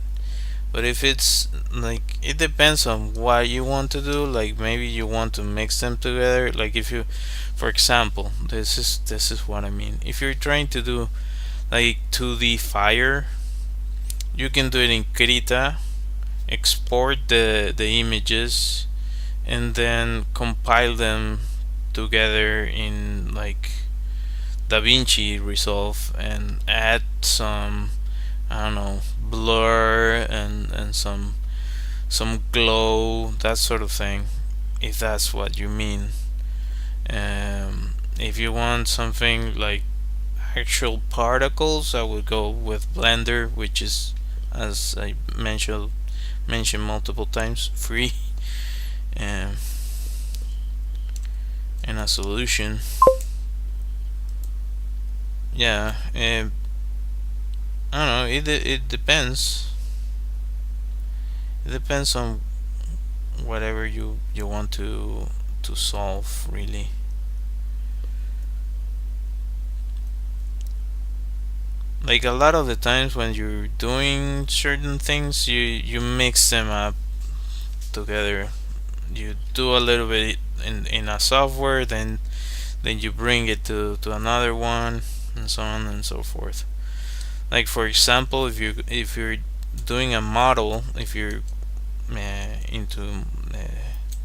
But if it's like, it depends on what you want to do. Like, maybe you want to mix them together. Like, if you, for example, this is what I mean. If you're trying to do like 2D fire, you can do it in Krita, export the images, and then compile them together in like DaVinci Resolve and add some, I don't know, blur and some glow, that sort of thing, if that's what you mean. If you want something like actual particles, I would go with Blender, which is, as I mentioned multiple times, free and a solution. Yeah, I don't know. It depends. It depends on whatever you want to solve, really. Like, a lot of the times when you're doing certain things, you mix them up together. You do a little bit in a software, then you bring it to another one, and so on and so forth. Like, for example, if you're doing a model, if you're into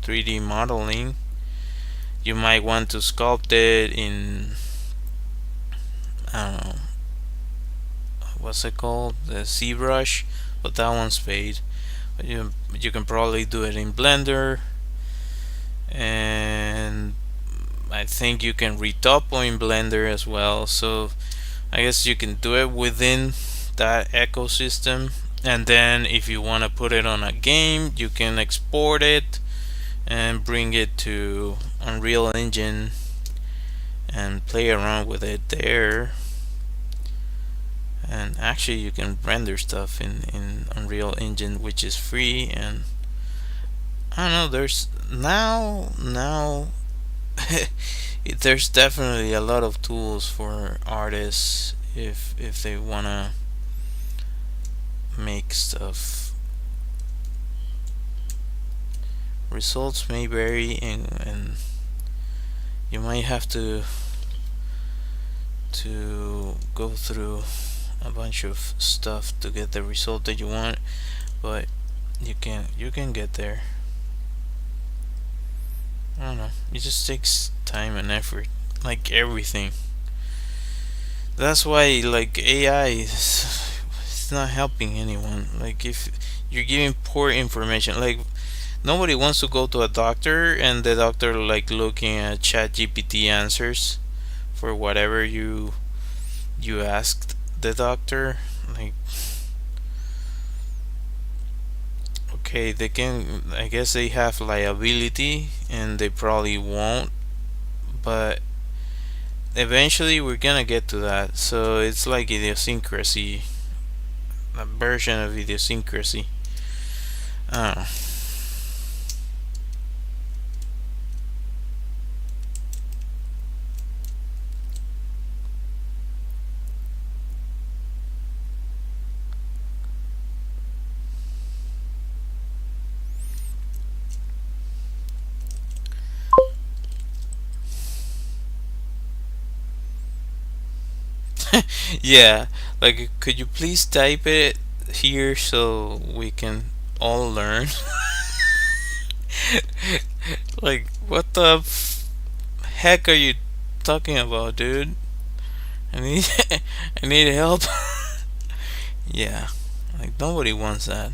3D modeling, you might want to sculpt it in, I don't know, what's it called, the ZBrush, but that one's paid. But you can probably do it in Blender, and I think you can retopo in Blender as well. So I guess you can do it within that ecosystem, and then if you want to put it on a game, you can export it and bring it to Unreal Engine and play around with it there. And actually, you can render stuff in Unreal Engine, which is free. And I don't know, there's now there's definitely a lot of tools for artists if they wanna make stuff. Results may vary, and you might have to go through a bunch of stuff to get the result that you want, but you can get there. I don't know, it just takes time and effort, like everything. That's why, like, AI it's not helping anyone. Like, if you're giving poor information, like, nobody wants to go to a doctor and the doctor like looking at ChatGPT answers for whatever you asked the doctor. Like, okay, they can, I guess they have liability and they probably won't, but eventually we're gonna get to that. So it's like idiosyncrasy, a version of idiosyncrasy. I don't know. Yeah, like, could you please type it here so we can all learn? Like, what the heck are you talking about, dude? I need I need help. Yeah, like nobody wants that.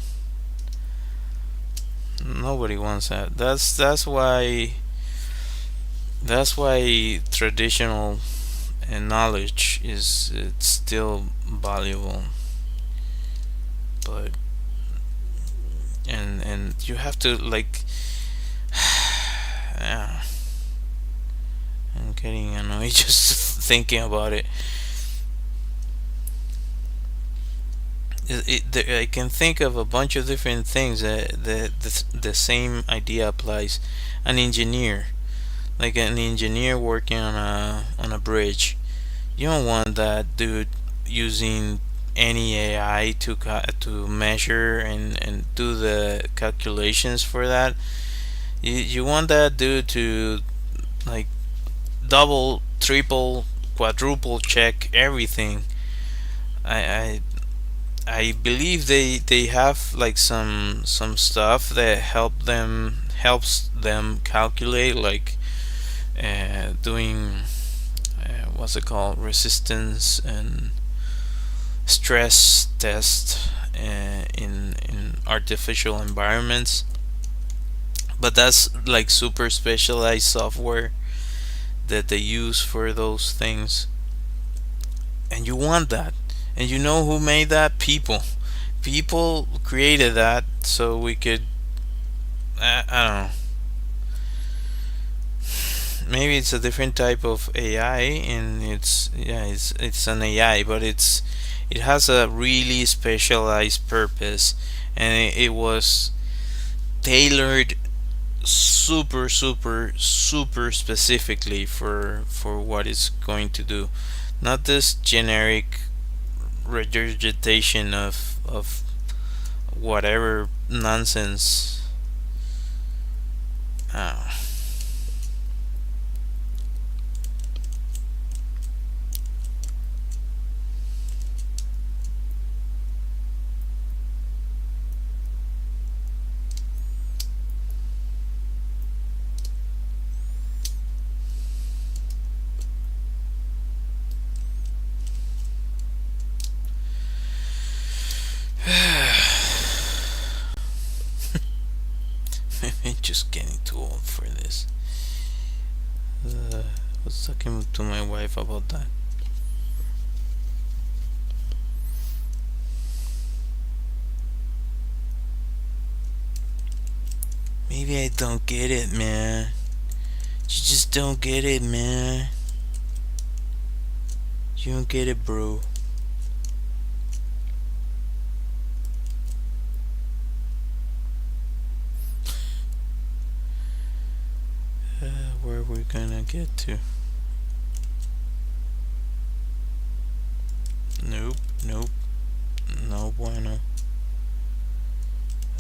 Nobody wants that. That's why traditional knowledge is it's still valuable, but and you have to like yeah, I'm getting annoyed just thinking about it. I can think of a bunch of different things that the same idea applies. An engineer, like an engineer working on a bridge, you don't want that dude using any AI to measure and do the calculations for that. You want that dude to like double, triple, quadruple check everything. I I believe they have like some stuff that helps them calculate like doing what's it called, resistance and stress test in artificial environments. But that's like super specialized software that they use for those things, and you want that. And you know who made that? People created that so we could I don't know, maybe it's a different type of AI, and it's an AI, but it has a really specialized purpose, and it was tailored super specifically for what it's going to do, not this generic regurgitation of whatever nonsense. Oh. Just getting too old for this. I was talking to my wife about that. Maybe I don't get it, man. You just don't get it, man. You don't get it, bro. Where we're gonna get to? Nope, nope, no bueno.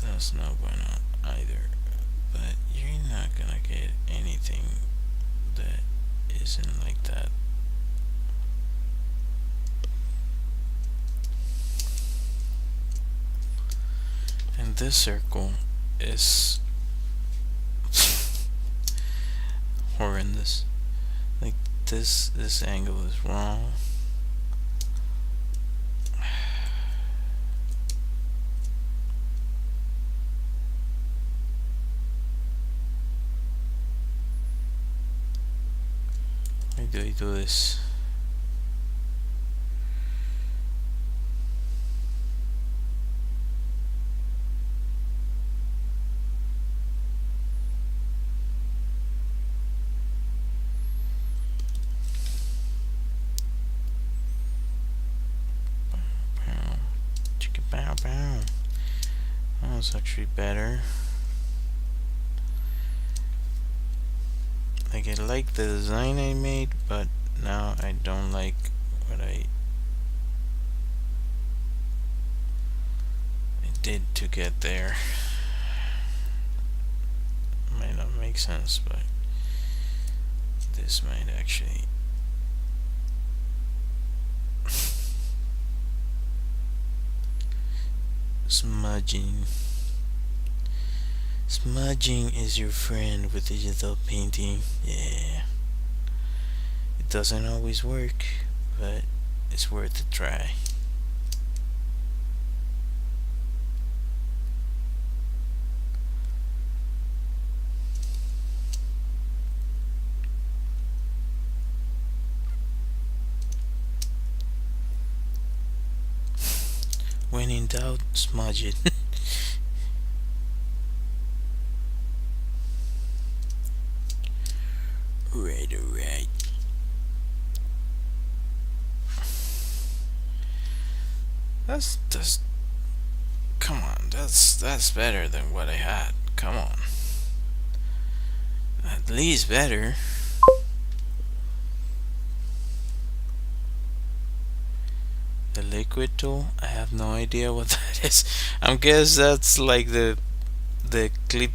That's no bueno either. But you're not gonna get anything that isn't like that. And this circle is horrendous. Like this angle is wrong. Why do I do this? Bow bow. That was actually better. Like I like the design I made, but now I don't like what I did to get there. Might not make sense, but this might actually smudging. Smudging is your friend with digital painting. Yeah. It doesn't always work, but it's worth a try. When in doubt, smudge it. Right, alright. That's come on, that's better than what I had. Come on. At least better. The liquid tool? I have no idea what that is. I guess that's like the Clip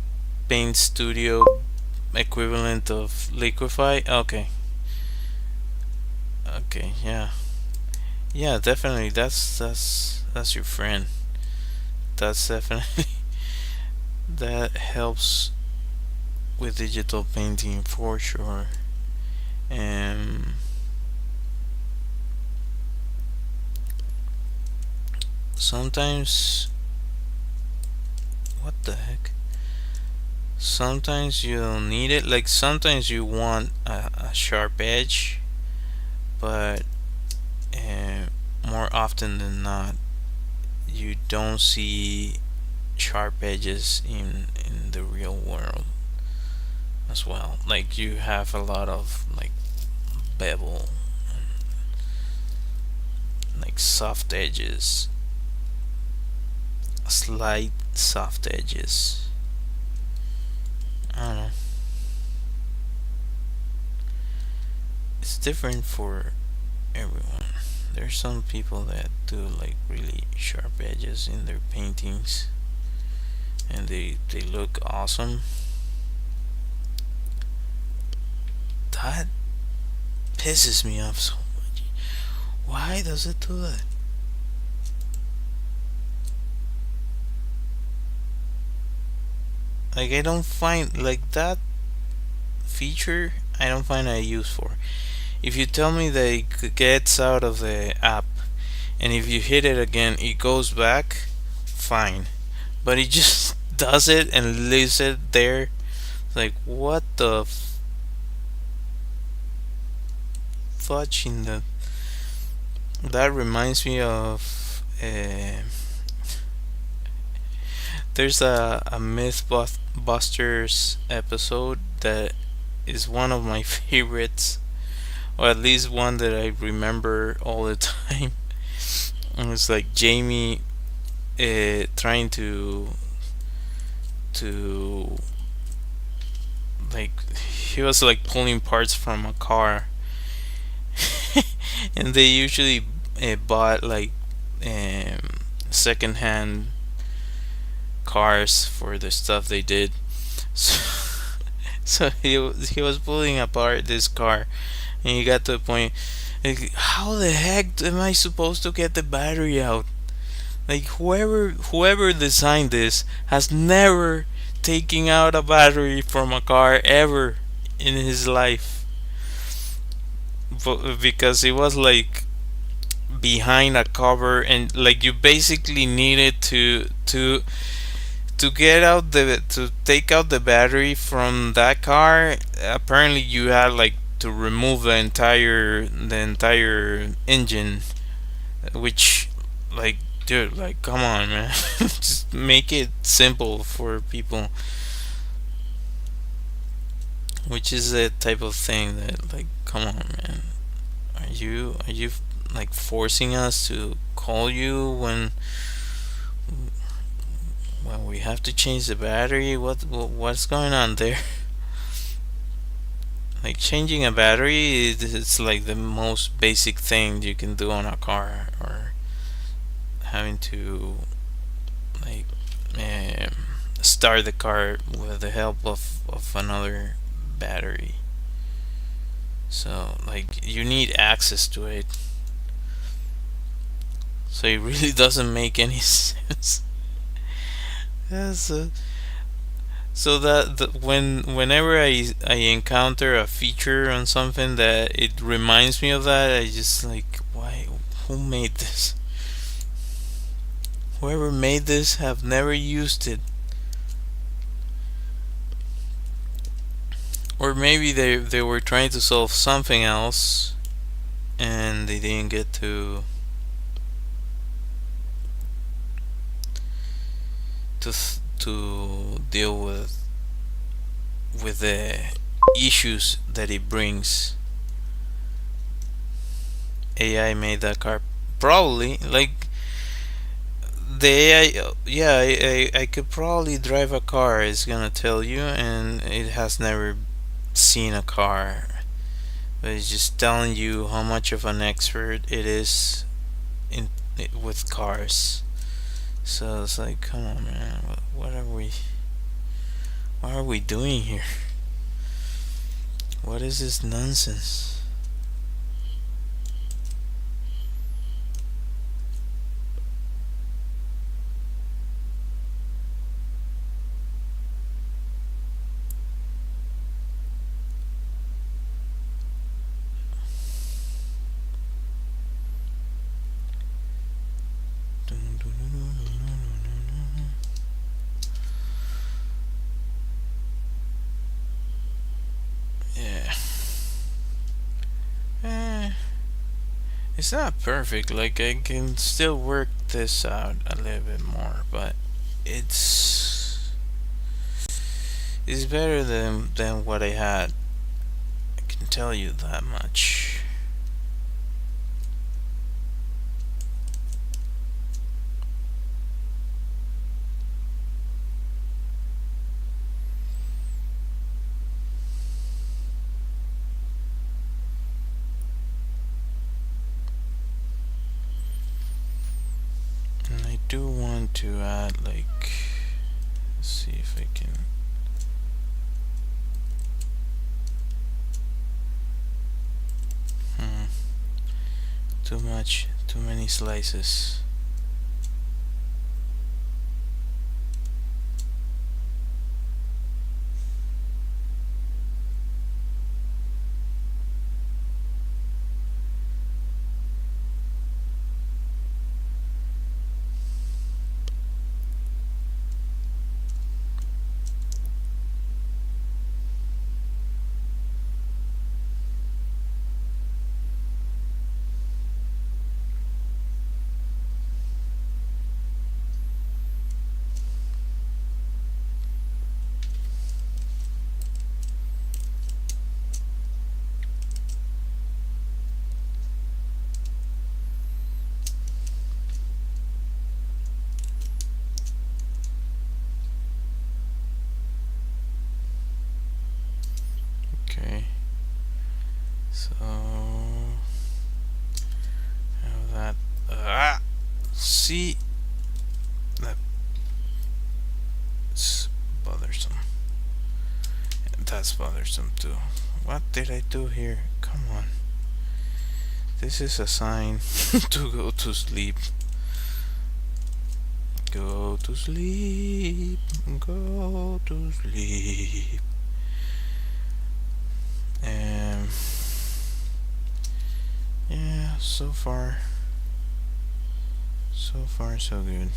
Paint Studio equivalent of Liquify. Okay. Okay, yeah. Yeah, definitely that's your friend. That's definitely that helps with digital painting for sure. And sometimes, what the heck? Sometimes you don't need it. Like sometimes you want a sharp edge, but more often than not, you don't see sharp edges in the real world as well. Like you have a lot of like bevel, like soft edges, slight soft edges. I don't know. It's different for everyone. There's some people that do like really sharp edges in their paintings, and they look awesome. That pisses me off so much. Why does it do that? Like I don't find like that feature. I don't find a use for. If you tell me that it gets out of the app, and if you hit it again, it goes back, fine. But it just does it and leaves it there. Like what the fudge in the. That reminds me of. There's a Mythbusters episode that is one of my favorites, or at least one that I remember all the time. And it's like Jamie trying to like he was like pulling parts from a car, and they usually bought like secondhand cars for the stuff they did. So, so he was pulling apart this car, and he got to a point like, how the heck am I supposed to get the battery out? Like whoever designed this has never taken out a battery from a car ever in his life, but because it was like behind a cover, and like you basically needed to get out the to take out the battery from that car. Apparently you had like to remove the entire engine, which like dude, like come on man. Just make it simple for people, which is the type of thing that like come on man, are you like forcing us to call you when we have to change the battery? What's going on there? Like changing a battery, it's like the most basic thing you can do on a car, or having to like start the car with the help of another battery. So like you need access to it. So it really doesn't make any sense. Yeah, so So that whenever I encounter a feature on something that it reminds me of that, I just like, why? Who made this? Whoever made this have never used it. Or maybe they were trying to solve something else and they didn't get to deal with the issues that it brings. AI made that car, probably. Like the AI, yeah, I could probably drive a car. It's gonna tell you, and it has never seen a car. But it's just telling you how much of an expert it is in with cars. So it's like, come on, man, what are we doing here? What is this nonsense? Yeah. Eh, it's not perfect. Like, I can still work this out a little bit more, but it's better than what I had. I can tell you that much. And I do want to add, like, let's see if I can. Too much, too many slices. Okay. So have that. See, that's bothersome. That's bothersome too. What did I do here? Come on. This is a sign to go to sleep. Go to sleep. Go to sleep. Yeah, so far so good.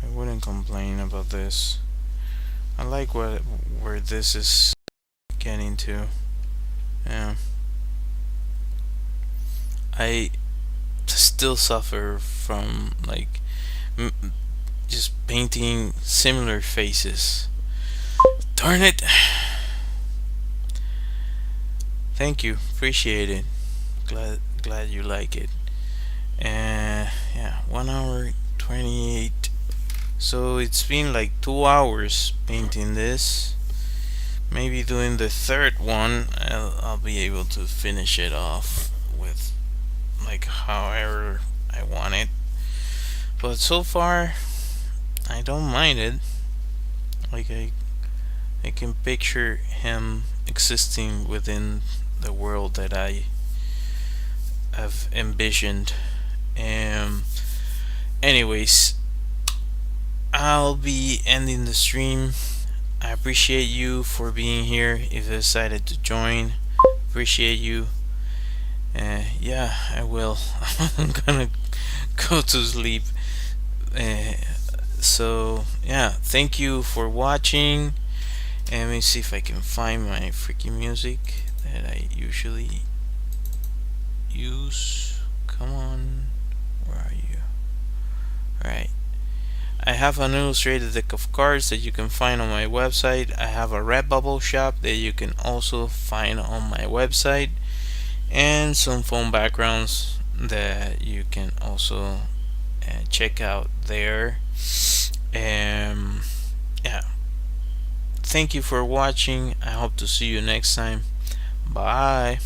I wouldn't complain about this. I like where this is getting to. Yeah. I still suffer from, like, just painting similar faces. Darn it. Thank you, appreciate it. Glad you like it. And yeah, 1 hour 28. So it's been like 2 hours painting this. Maybe doing the third one, I'll be able to finish it off with, like, however I want it. But so far, I don't mind it. Like, I can picture him existing within the world that I have envisioned. Anyways, I'll be ending the stream. I appreciate you for being here. If you decided to join, appreciate you. Yeah, I will. I'm gonna go to sleep. Uh, so yeah, thank you for watching. And let me see if I can find my freaking music that I usually use. Come on, where are you? Alright. I have an illustrated deck of cards that you can find on my website. I have a Redbubble shop that you can also find on my website, and some phone backgrounds that you can also check out there. Yeah, thank you for watching. I hope to see you next time. Bye.